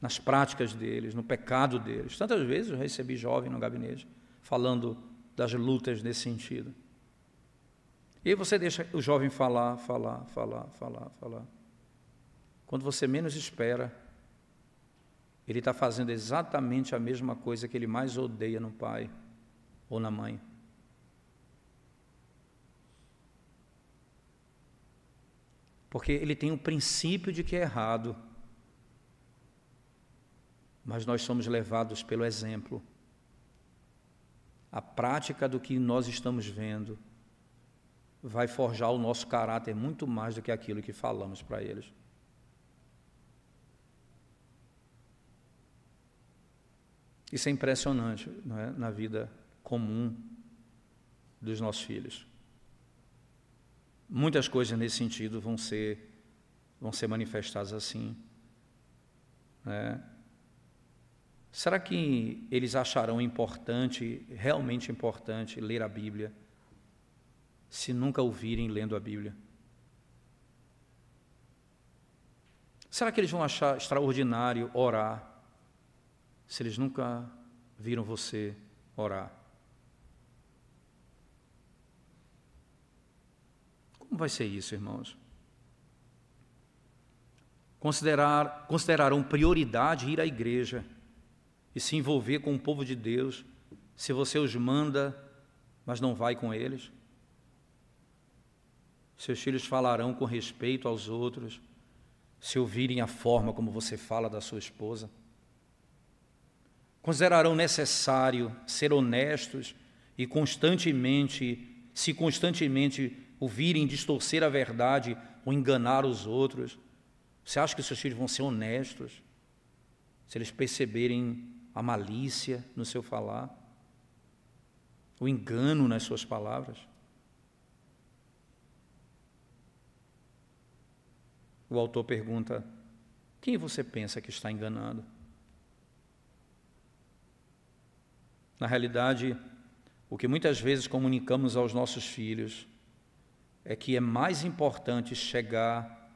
Speaker 1: nas práticas deles, no pecado deles. Tantas vezes eu recebi jovem no gabinete falando das lutas nesse sentido. E aí você deixa o jovem falar. Quando você menos espera, ele está fazendo exatamente a mesma coisa que ele mais odeia no pai ou na mãe. Porque ele tem o princípio de que é errado, mas nós somos levados pelo exemplo. A prática do que nós estamos vendo vai forjar o nosso caráter muito mais do que aquilo que falamos para eles. Isso é impressionante, não é? Na vida comum dos nossos filhos. Muitas coisas nesse sentido vão ser manifestadas assim, né? Será que eles acharão importante, realmente importante, ler a Bíblia, se nunca ouvirem lendo a Bíblia? Será que eles vão achar extraordinário orar, se eles nunca viram você orar? Como vai ser isso, irmãos? Considerarão prioridade ir à igreja e se envolver com o povo de Deus, se você os manda, mas não vai com eles? Seus filhos falarão com respeito aos outros, se ouvirem a forma como você fala da sua esposa? Considerarão necessário ser honestos e se constantemente ouvirem distorcer a verdade ou enganar os outros? Você acha que os seus filhos vão ser honestos se eles perceberem a malícia no seu falar, o engano nas suas palavras? O autor pergunta: quem você pensa que está enganando? Na realidade, o que muitas vezes comunicamos aos nossos filhos é que é mais importante chegar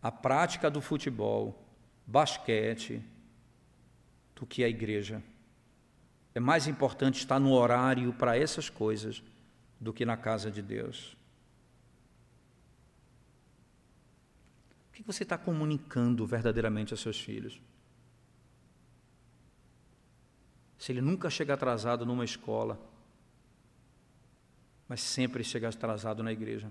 Speaker 1: à prática do futebol, basquete, do que a igreja. É mais importante estar no horário para essas coisas do que na casa de Deus. O que você está comunicando verdadeiramente aos seus filhos? Se ele nunca chega atrasado numa escola, mas sempre chega atrasado na igreja.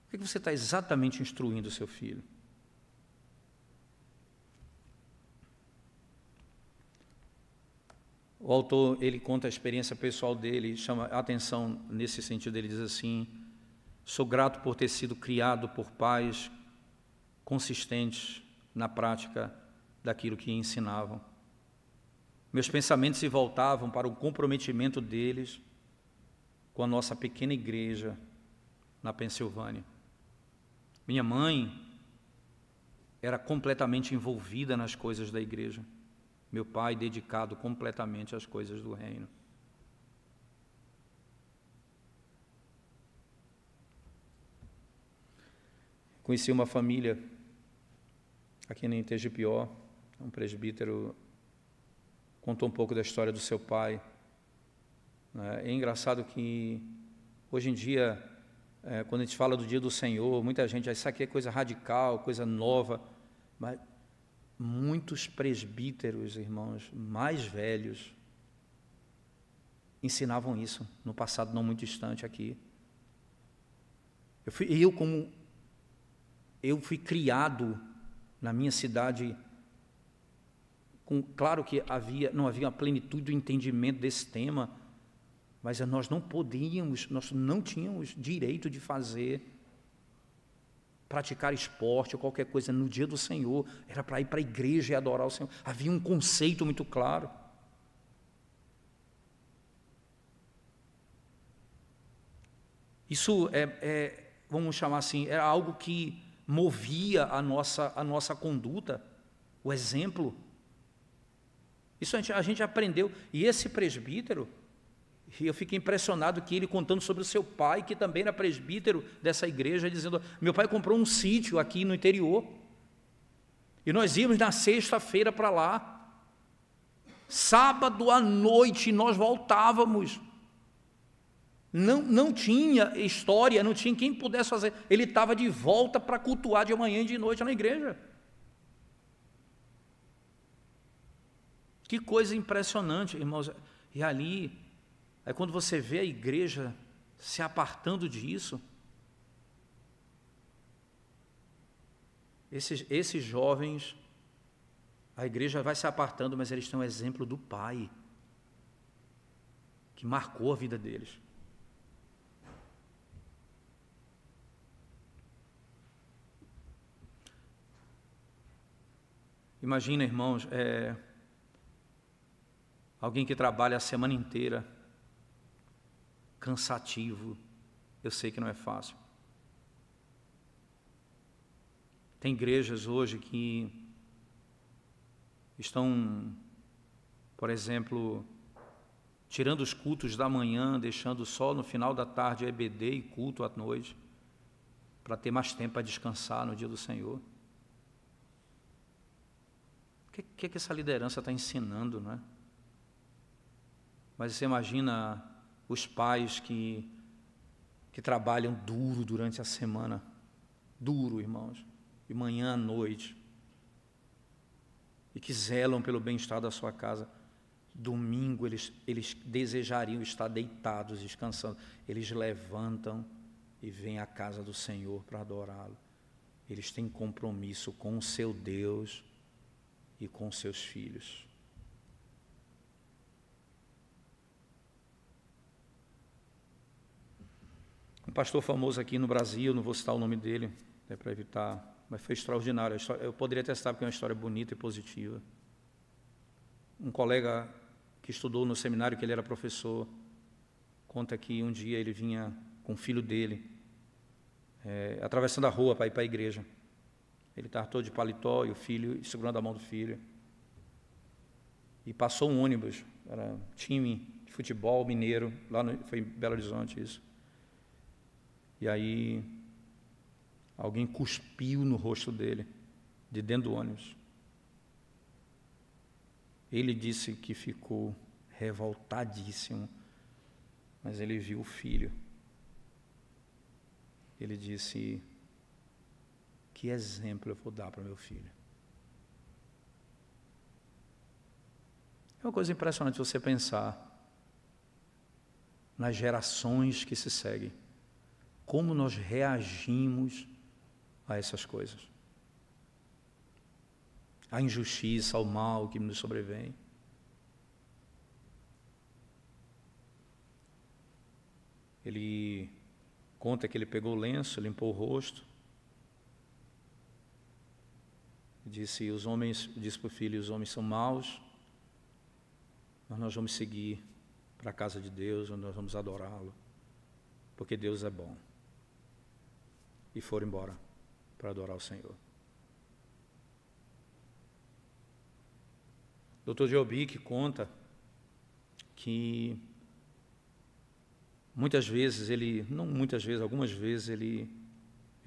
Speaker 1: O que você está exatamente instruindo o seu filho? O autor, ele conta a experiência pessoal dele, chama a atenção nesse sentido. Ele diz assim: sou grato por ter sido criado por pais consistentes na prática daquilo que ensinavam. Meus pensamentos se voltavam para o comprometimento deles com a nossa pequena igreja na Pensilvânia. Minha mãe era completamente envolvida nas coisas da igreja. Meu pai dedicado completamente às coisas do reino. Conheci uma família aqui em Tegipió, um presbítero contou um pouco da história do seu pai. É engraçado que hoje em dia, quando a gente fala do dia do Senhor, muita gente diz: isso aqui é coisa radical, coisa nova, mas muitos presbíteros, irmãos, mais velhos, ensinavam isso no passado não muito distante aqui. Eu fui criado na minha cidade, claro que não havia uma plenitude do entendimento desse tema, mas nós não tínhamos direito de praticar esporte ou qualquer coisa no dia do Senhor. Era para ir para a igreja e adorar o Senhor. Havia um conceito muito claro. Isso vamos chamar assim, era algo que movia a nossa conduta, o exemplo. Isso a gente aprendeu. E esse presbítero, e eu fiquei impressionado que ele contando sobre o seu pai, que também era presbítero dessa igreja, dizendo, meu pai comprou um sítio aqui no interior, e nós íamos na sexta-feira para lá, sábado à noite nós voltávamos, não tinha história, não tinha quem pudesse fazer, ele estava de volta para cultuar de manhã e de noite na igreja. Que coisa impressionante, irmãos. E ali, aí quando você vê a igreja se apartando disso, esses jovens, a igreja vai se apartando, mas eles têm um exemplo do pai, que marcou a vida deles. Imagina, irmãos, alguém que trabalha a semana inteira, cansativo, eu sei que não é fácil. Tem igrejas hoje que estão, por exemplo, tirando os cultos da manhã, deixando só no final da tarde EBD e culto à noite, para ter mais tempo para descansar no dia do Senhor. O que essa liderança está ensinando, não é? Mas você imagina os pais que trabalham duro durante a semana, duro, irmãos, de manhã à noite, e que zelam pelo bem-estar da sua casa. Domingo eles desejariam estar deitados, descansando. Eles levantam e vêm à casa do Senhor para adorá-lo. Eles têm compromisso com o seu Deus e com seus filhos. Um pastor famoso aqui no Brasil, não vou citar o nome dele, para evitar, mas foi extraordinário. Eu poderia testar porque é uma história bonita e positiva. Um colega que estudou no seminário, que ele era professor, conta que um dia ele vinha com o filho dele, atravessando a rua para ir para a igreja. Ele estava todo de paletó e o filho segurando a mão do filho. E passou um ônibus, era time de futebol mineiro, foi em Belo Horizonte isso. E aí, alguém cuspiu no rosto dele, de dentro do ônibus. Ele disse que ficou revoltadíssimo, mas ele viu o filho. Ele disse, que exemplo eu vou dar para meu filho? É uma coisa impressionante você pensar nas gerações que se seguem. Como nós reagimos a essas coisas. A injustiça, ao mal que nos sobrevém. Ele conta que ele pegou o lenço, limpou o rosto. Disse para o filho, os homens são maus, mas nós vamos seguir para a casa de Deus, onde nós vamos adorá-lo, porque Deus é bom. E foram embora para adorar o Senhor. Dr. Jobic conta que muitas vezes algumas vezes ele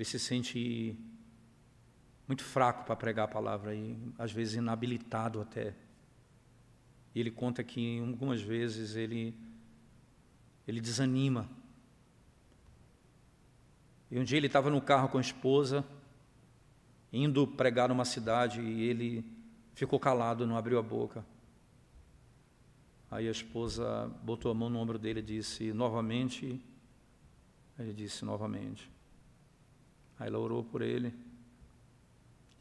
Speaker 1: se sente muito fraco para pregar a palavra e às vezes inabilitado até. E ele conta que algumas vezes ele desanima. E um dia ele estava no carro com a esposa, indo pregar numa cidade, e ele ficou calado, não abriu a boca. Aí a esposa botou a mão no ombro dele e disse, novamente? Ele disse, novamente. Aí ela orou por ele.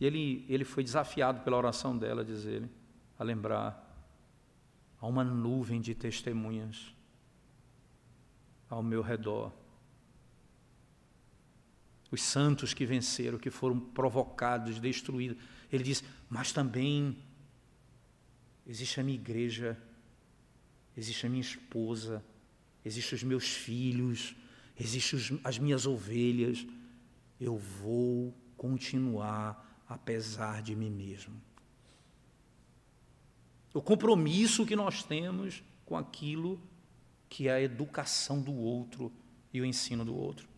Speaker 1: E ele foi desafiado pela oração dela, diz ele, a lembrar, há uma nuvem de testemunhas ao meu redor. Os santos que venceram, que foram provocados, destruídos. Ele diz, mas também existe a minha igreja, existe a minha esposa, existem os meus filhos, existem as minhas ovelhas. Eu vou continuar apesar de mim mesmo. o compromisso que nós temos com aquilo que é a educação do outro e o ensino do outro.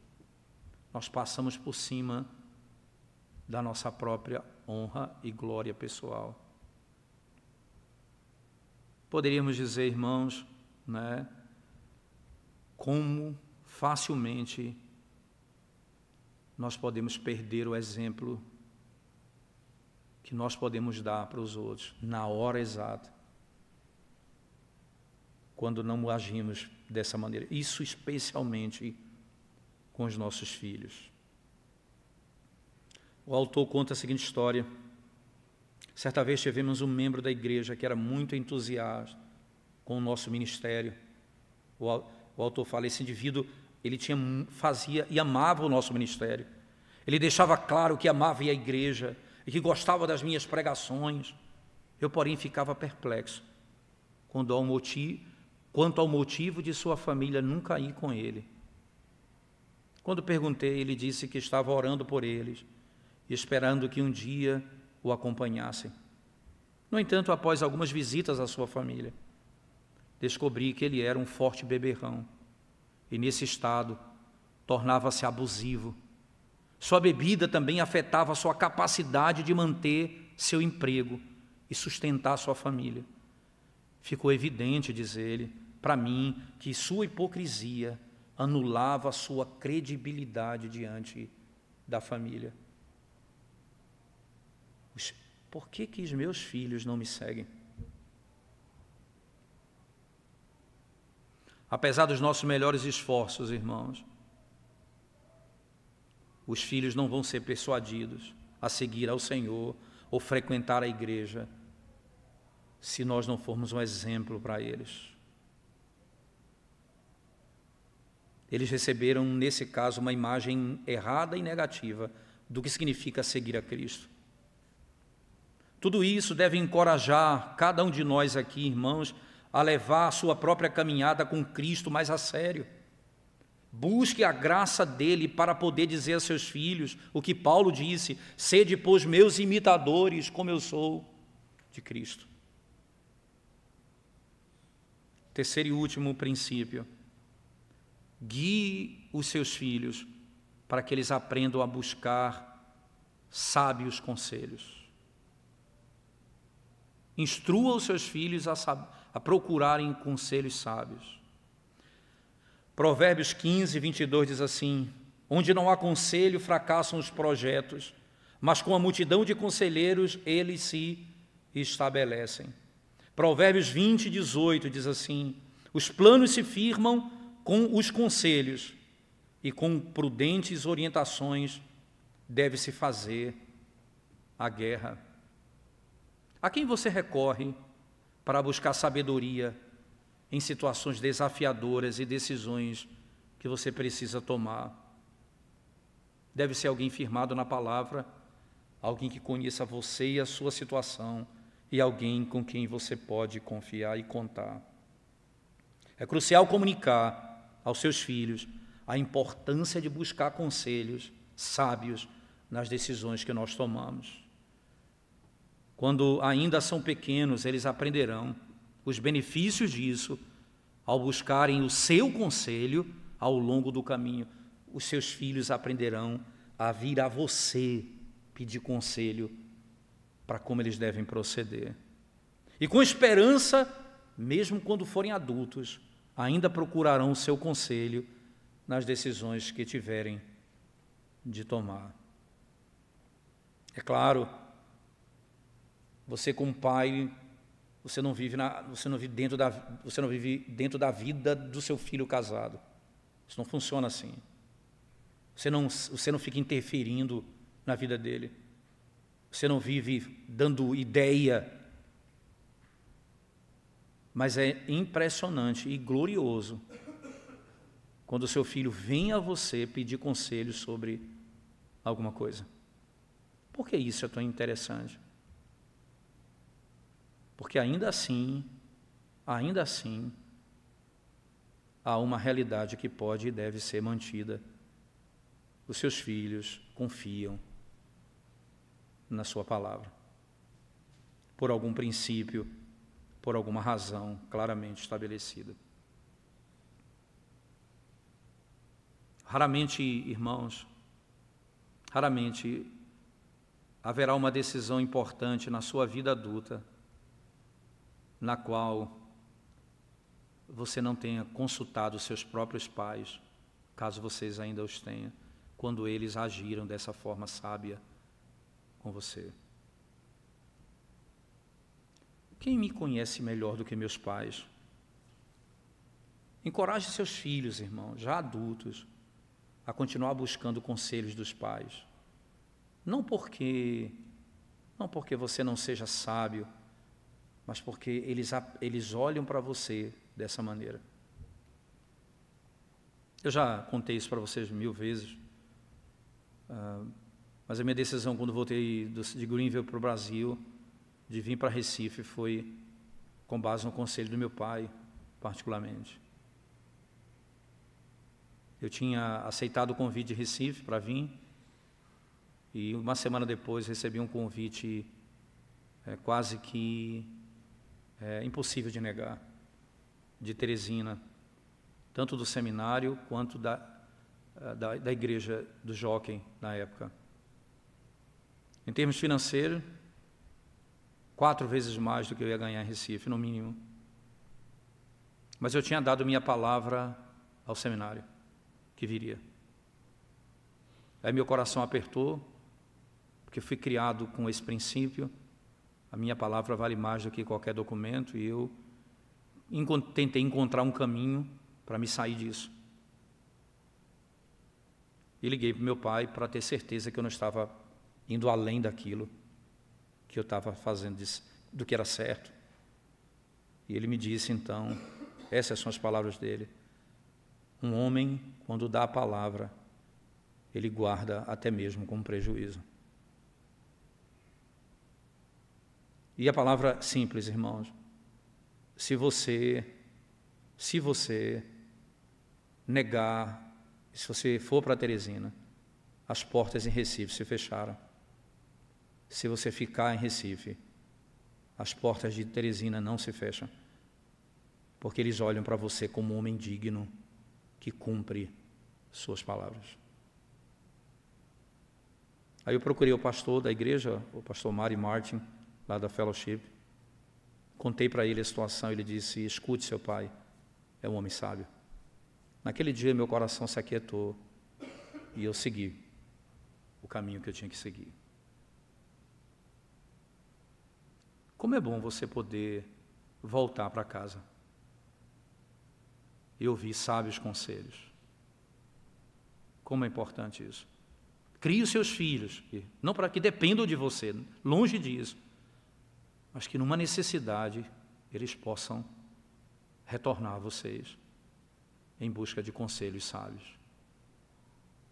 Speaker 1: Nós passamos por cima da nossa própria honra e glória pessoal. Poderíamos dizer, irmãos, né, como facilmente nós podemos perder o exemplo que nós podemos dar para os outros na hora exata, quando não agimos dessa maneira. Isso especialmente com os nossos filhos. O autor conta a seguinte história. Certa vez tivemos um membro da igreja que era muito entusiasta com o nosso ministério. O autor fala, esse indivíduo, ele fazia e amava o nosso ministério. Ele deixava claro que amava a igreja e que gostava das minhas pregações. Eu, porém, ficava perplexo quanto ao motivo de sua família nunca ir com ele. Quando perguntei, ele disse que estava orando por eles e esperando que um dia o acompanhassem. No entanto, após algumas visitas à sua família, descobri que ele era um forte beberrão e, nesse estado, tornava-se abusivo. Sua bebida também afetava sua capacidade de manter seu emprego e sustentar sua família. Ficou evidente, diz ele, para mim, que sua hipocrisia anulava sua credibilidade diante da família. Por que os meus filhos não me seguem? Apesar dos nossos melhores esforços, irmãos, os filhos não vão ser persuadidos a seguir ao Senhor ou frequentar a igreja se nós não formos um exemplo para eles. Eles receberam, nesse caso, uma imagem errada e negativa do que significa seguir a Cristo. Tudo isso deve encorajar cada um de nós aqui, irmãos, a levar a sua própria caminhada com Cristo mais a sério. Busque a graça dele para poder dizer a seus filhos o que Paulo disse: sede, pois, meus imitadores, como eu sou de Cristo. Terceiro e último princípio: guie os seus filhos para que eles aprendam a buscar sábios conselhos. Instrua os seus filhos a procurarem conselhos sábios. Provérbios 15, 22 diz assim: onde não há conselho, fracassam os projetos, mas com a multidão de conselheiros eles se estabelecem. Provérbios 20, 18 diz assim: os planos se firmam com os conselhos, e com prudentes orientações deve-se fazer a guerra. A quem você recorre para buscar sabedoria em situações desafiadoras e decisões que você precisa tomar? Deve ser alguém firmado na palavra, alguém que conheça você e a sua situação, e alguém com quem você pode confiar e contar. É crucial comunicar aos seus filhos a importância de buscar conselhos sábios nas decisões que nós tomamos. Quando ainda são pequenos, eles aprenderão os benefícios disso ao buscarem o seu conselho ao longo do caminho. Os seus filhos aprenderão a vir a você pedir conselho para como eles devem proceder. E com esperança, mesmo quando forem adultos, ainda procurarão o seu conselho nas decisões que tiverem de tomar. É claro, você como pai, você não vive dentro da vida do seu filho casado. Isso não funciona assim. Você não fica interferindo na vida dele. Você não vive dando ideia. Mas é impressionante e glorioso quando o seu filho vem a você pedir conselho sobre alguma coisa. Por que isso é tão interessante? Porque ainda assim, há uma realidade que pode e deve ser mantida. Os seus filhos confiam na sua palavra. Por algum princípio, por alguma razão claramente estabelecida. Raramente, irmãos, raramente haverá uma decisão importante na sua vida adulta na qual você não tenha consultado seus próprios pais, caso vocês ainda os tenham, quando eles agiram dessa forma sábia com você. Quem me conhece melhor do que meus pais? Encoraje seus filhos, irmãos, já adultos, a continuar buscando conselhos dos pais. Não porque você não seja sábio, mas porque eles olham para você dessa maneira. Eu já contei isso para vocês 1000 vezes, mas a minha decisão quando voltei de Greenville para o Brasil, de vir para Recife, foi com base no conselho do meu pai, particularmente. Eu tinha aceitado o convite de Recife para vir, e uma semana depois recebi um convite quase que impossível de negar, de Teresina, tanto do seminário quanto da igreja do Jockey na época. Em termos financeiros, 4 vezes mais do que eu ia ganhar em Recife, no mínimo. Mas eu tinha dado minha palavra ao seminário, que viria. Aí meu coração apertou, porque fui criado com esse princípio, a minha palavra vale mais do que qualquer documento, e eu tentei encontrar um caminho para me sair disso. E liguei para o meu pai para ter certeza que eu não estava indo além daquilo que eu estava fazendo, do que era certo. E ele me disse, então, essas são as palavras dele: um homem, quando dá a palavra, ele guarda até mesmo com prejuízo. E a palavra simples, irmãos, se você negar, se você for para Teresina, as portas em Recife se fecharam. Se você ficar em Recife, as portas de Teresina não se fecham, porque eles olham para você como um homem digno que cumpre suas palavras. Aí eu procurei o pastor da igreja, o pastor Mari Martin, lá da Fellowship, contei para ele a situação, ele disse: escute seu pai, é um homem sábio. Naquele dia meu coração se aquietou e eu segui o caminho que eu tinha que seguir. Como é bom você poder voltar para casa e ouvir sábios conselhos. Como é importante isso. Crie os seus filhos, não para que dependam de você, longe disso, mas que numa necessidade eles possam retornar a vocês em busca de conselhos sábios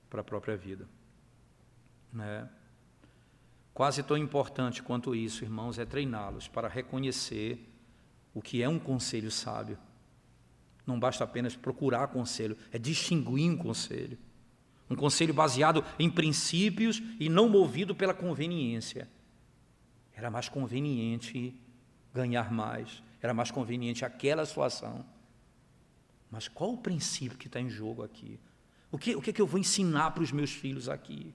Speaker 1: para a própria vida. Quase tão importante quanto isso, irmãos, é treiná-los para reconhecer o que é um conselho sábio. Não basta apenas procurar conselho, é distinguir um conselho. Um conselho baseado em princípios e não movido pela conveniência. Era mais conveniente ganhar mais, era mais conveniente aquela situação. Mas qual o princípio que está em jogo aqui? O que é que eu vou ensinar para os meus filhos aqui?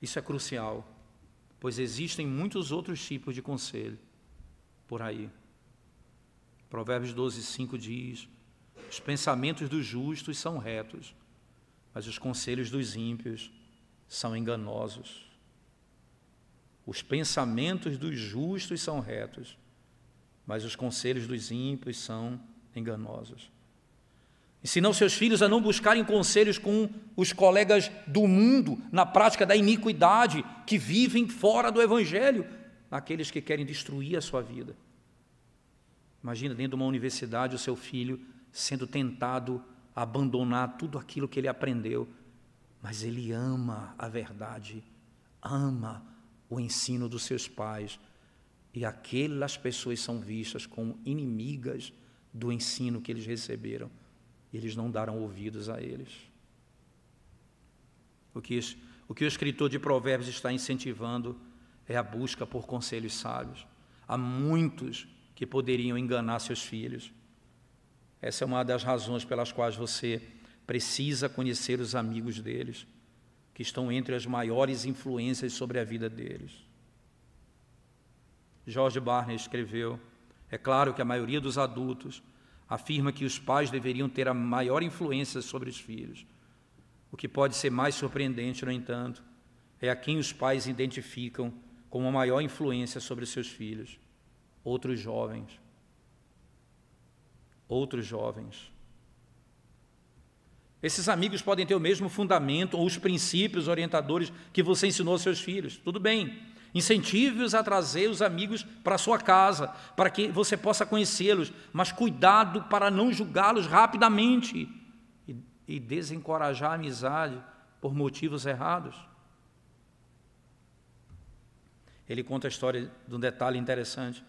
Speaker 1: Isso é crucial, pois existem muitos outros tipos de conselho por aí. Provérbios 12:5 diz: os pensamentos dos justos são retos, mas os conselhos dos ímpios são enganosos. Os pensamentos dos justos são retos, mas os conselhos dos ímpios são enganosos. Ensinam seus filhos a não buscarem conselhos com os colegas do mundo, na prática da iniquidade, que vivem fora do Evangelho, aqueles que querem destruir a sua vida. Imagina dentro de uma universidade o seu filho sendo tentado a abandonar tudo aquilo que ele aprendeu, mas ele ama a verdade, ama o ensino dos seus pais, e aquelas pessoas são vistas como inimigas do ensino que eles receberam. Eles não darão ouvidos a eles. O que o escritor de Provérbios está incentivando é a busca por conselhos sábios. Há muitos que poderiam enganar seus filhos. Essa é uma das razões pelas quais você precisa conhecer os amigos deles, que estão entre as maiores influências sobre a vida deles. George Barney escreveu: é claro que a maioria dos adultos afirma que os pais deveriam ter a maior influência sobre os filhos. O que pode ser mais surpreendente, no entanto, é a quem os pais identificam como a maior influência sobre os seus filhos: outros jovens. Outros jovens. Esses amigos podem ter o mesmo fundamento ou os princípios orientadores que você ensinou aos seus filhos. Tudo bem. Incentive-os a trazer os amigos para a sua casa, para que você possa conhecê-los, mas cuidado para não julgá-los rapidamente e desencorajar a amizade por motivos errados. Ele conta a história de um detalhe interessante.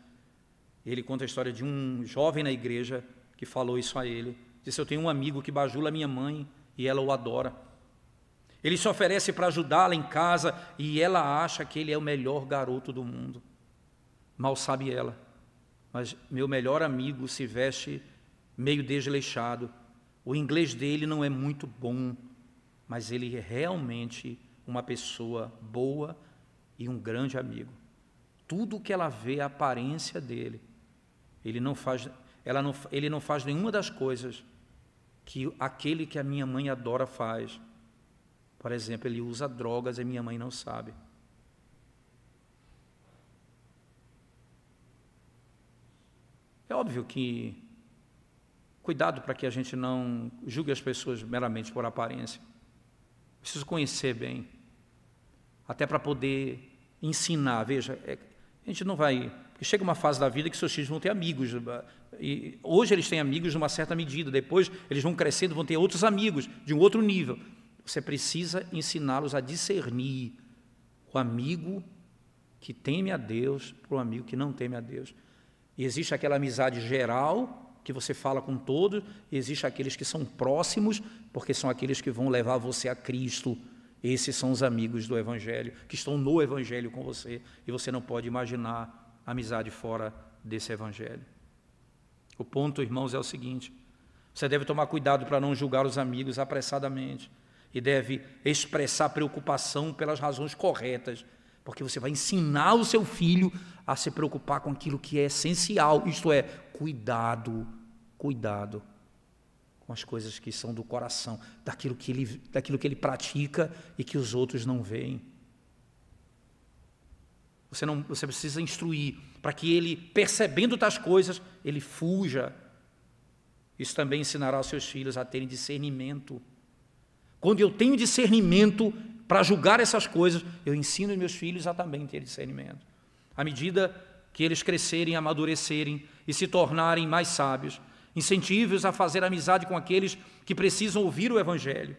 Speaker 1: Ele conta a história de um jovem na igreja que falou isso a ele. Disse: eu tenho um amigo que bajula minha mãe e ela o adora. Ele se oferece para ajudá-la em casa e ela acha que ele é o melhor garoto do mundo. Mal sabe ela, mas meu melhor amigo se veste meio desleixado. O inglês dele não é muito bom, mas ele é realmente uma pessoa boa e um grande amigo. Tudo que ela vê é a aparência dele. Ele não faz nenhuma das coisas que aquele que a minha mãe adora faz. Por exemplo, ele usa drogas e minha mãe não sabe. É óbvio que cuidado para que a gente não julgue as pessoas meramente por aparência. Preciso conhecer bem, até para poder ensinar. Veja, a gente não vai... Chega uma fase da vida que seus filhos vão ter amigos. E hoje eles têm amigos de uma certa medida, depois eles vão crescendo, vão ter outros amigos de um outro nível. Você precisa ensiná-los a discernir o amigo que teme a Deus para o amigo que não teme a Deus. E existe aquela amizade geral, que você fala com todos, e existe aqueles que são próximos, porque são aqueles que vão levar você a Cristo. Esses são os amigos do Evangelho, que estão no Evangelho com você, e você não pode imaginar amizade fora desse Evangelho. O ponto, irmãos, é o seguinte: você deve tomar cuidado para não julgar os amigos apressadamente, e deve expressar preocupação pelas razões corretas, porque você vai ensinar o seu filho a se preocupar com aquilo que é essencial, isto é, cuidado com as coisas que são do coração, daquilo que ele pratica e que os outros não veem. Você precisa instruir para que ele, percebendo tais coisas, ele fuja. Isso também ensinará aos seus filhos a terem discernimento. Quando eu tenho discernimento para julgar essas coisas, eu ensino os meus filhos a também ter discernimento. À medida que eles crescerem, amadurecerem e se tornarem mais sábios, incentive-os a fazer amizade com aqueles que precisam ouvir o Evangelho.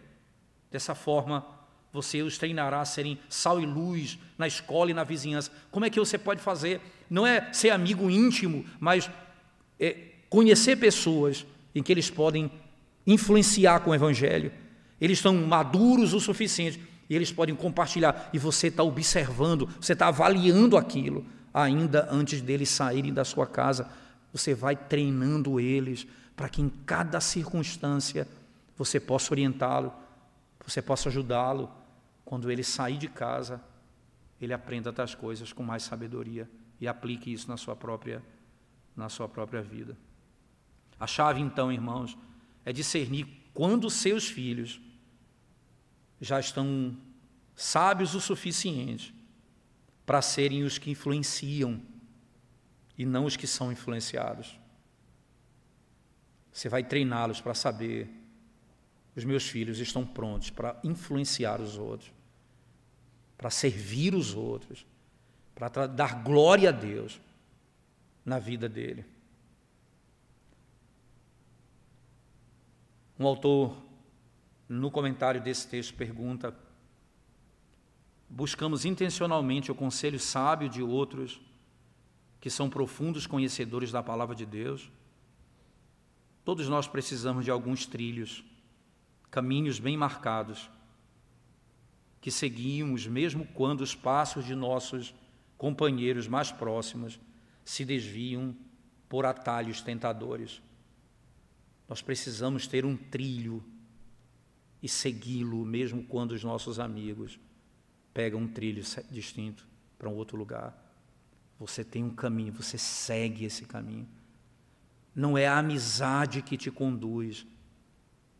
Speaker 1: Dessa forma, você os treinará a serem sal e luz na escola e na vizinhança. Como é que você pode fazer? Não é ser amigo íntimo, mas conhecer pessoas em que eles podem influenciar com o Evangelho. Eles estão maduros o suficiente e eles podem compartilhar. E você está observando, você está avaliando aquilo, ainda antes deles saírem da sua casa. Você vai treinando eles para que em cada circunstância você possa orientá-lo, você possa ajudá-lo. Quando ele sair de casa, ele aprenda tais coisas com mais sabedoria e aplique isso na sua própria vida. A chave, então, irmãos, é discernir quando seus filhos já estão sábios o suficiente para serem os que influenciam e não os que são influenciados. Você vai treiná-los para saber: os meus filhos estão prontos para influenciar os outros, para servir os outros, para dar glória a Deus na vida dele. Um autor, no comentário desse texto, pergunta: buscamos intencionalmente o conselho sábio de outros que são profundos conhecedores da palavra de Deus? Todos nós precisamos de alguns trilhos, caminhos bem marcados, que seguimos mesmo quando os passos de nossos companheiros mais próximos se desviam por atalhos tentadores. Nós precisamos ter um trilho e segui-lo, mesmo quando os nossos amigos pegam um trilho distinto para um outro lugar. Você tem um caminho, você segue esse caminho. Não é a amizade que te conduz,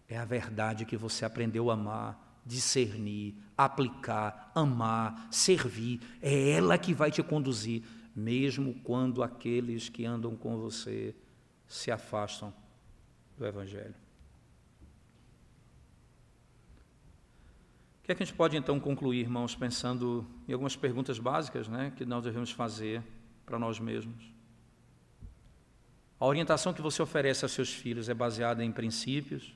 Speaker 1: é a verdade que você aprendeu a amar, discernir, aplicar, amar, servir. É ela que vai te conduzir, mesmo quando aqueles que andam com você se afastam do Evangelho. O que é que a gente pode então concluir, irmãos, pensando em algumas perguntas básicas, né, que nós devemos fazer para nós mesmos? A orientação que você oferece aos seus filhos é baseada em princípios?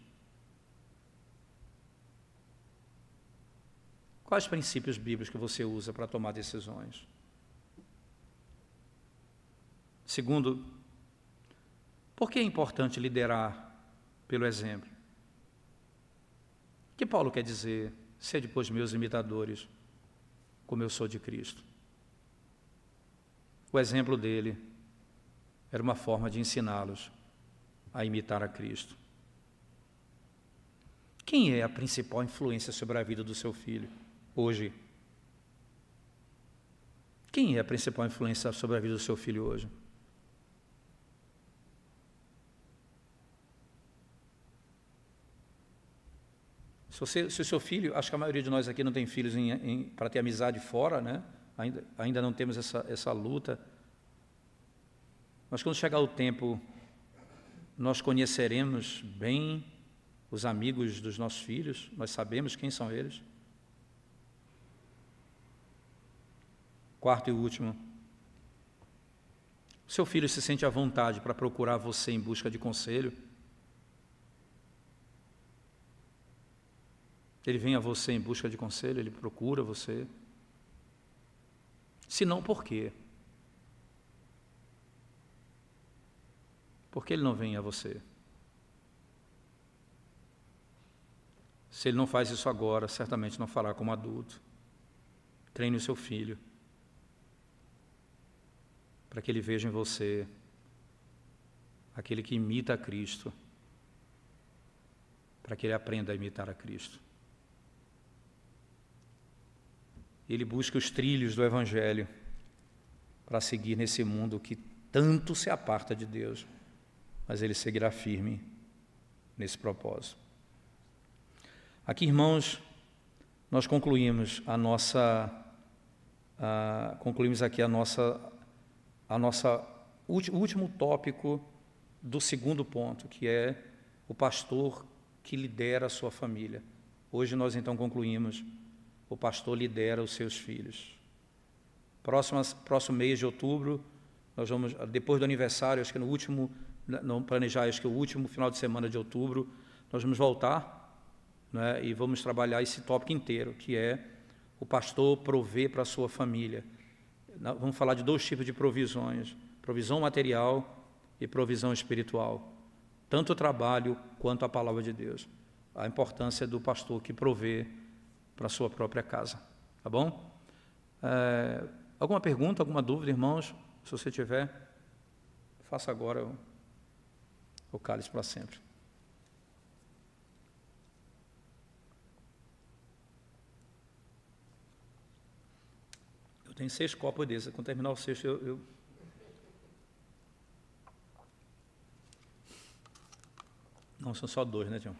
Speaker 1: Quais princípios bíblicos que você usa para tomar decisões? Segundo, por que é importante liderar pelo exemplo? O que Paulo quer dizer? Sede, pois, meus imitadores, como eu sou de Cristo. O exemplo dele era uma forma de ensiná-los a imitar a Cristo. Quem é a principal influência sobre a vida do seu filho hoje? Quem é a principal influência sobre a vida do seu filho hoje? Se o seu filho, acho que a maioria de nós aqui não tem filhos para ter amizade fora, né? Ainda não temos essa luta. Mas quando chegar o tempo, nós conheceremos bem os amigos dos nossos filhos, nós sabemos quem são eles. Quarto e último, seu filho se sente à vontade para procurar você em busca de conselho? Ele vem a você em busca de conselho, ele procura você? Se não, por quê? Por que ele não vem a você? Se ele não faz isso agora, certamente não fará como adulto. Treine o seu filho, para que ele veja em você aquele que imita a Cristo, para que ele aprenda a imitar a Cristo. Ele busca os trilhos do Evangelho para seguir nesse mundo que tanto se aparta de Deus, mas ele seguirá firme nesse propósito. Aqui, irmãos, nós concluímos o último tópico do segundo ponto, que é o pastor que lidera a sua família. Hoje nós então concluímos: o pastor lidera os seus filhos. Próximo mês de outubro, nós vamos, depois do aniversário, acho que acho que o último final de semana de outubro, nós vamos voltar, né, e vamos trabalhar esse tópico inteiro, que é o pastor prover para a sua família. Vamos falar de dois tipos de provisões: provisão material e provisão espiritual. Tanto o trabalho quanto a palavra de Deus. A importância do pastor que provê para a sua própria casa. Tá bom? Alguma pergunta, alguma dúvida, irmãos? Se você tiver, faça agora o cálice para sempre. Eu tenho 6 copos desses. Quando terminar o 6º, eu... Não, são só 2, né, Tião?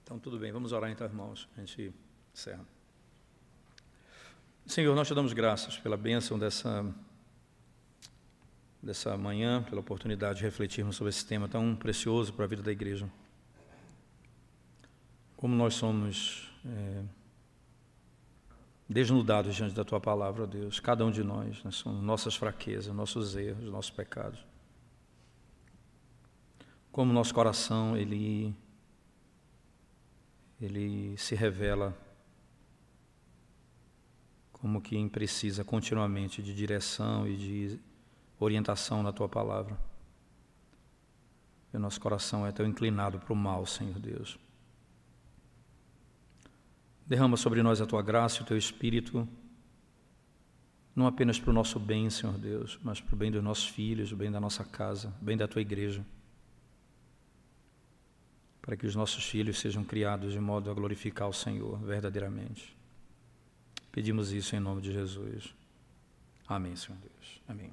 Speaker 1: Então, tudo bem. Vamos orar então, irmãos. A gente encerra. Senhor, nós te damos graças pela bênção dessa manhã, pela oportunidade de refletirmos sobre esse tema tão precioso para a vida da igreja. Como nós somos desnudados diante da Tua palavra, ó Deus, cada um de nós, né, são nossas fraquezas, nossos erros, nossos pecados. Como nosso coração, ele se revela como quem precisa continuamente de direção e de orientação na Tua palavra. E o nosso coração é tão inclinado para o mal, Senhor Deus. Derrama sobre nós a Tua graça e o Teu Espírito, não apenas para o nosso bem, Senhor Deus, mas para o bem dos nossos filhos, o bem da nossa casa, o bem da Tua igreja, para que os nossos filhos sejam criados de modo a glorificar o Senhor verdadeiramente. Pedimos isso em nome de Jesus. Amém, Senhor Deus. Amém.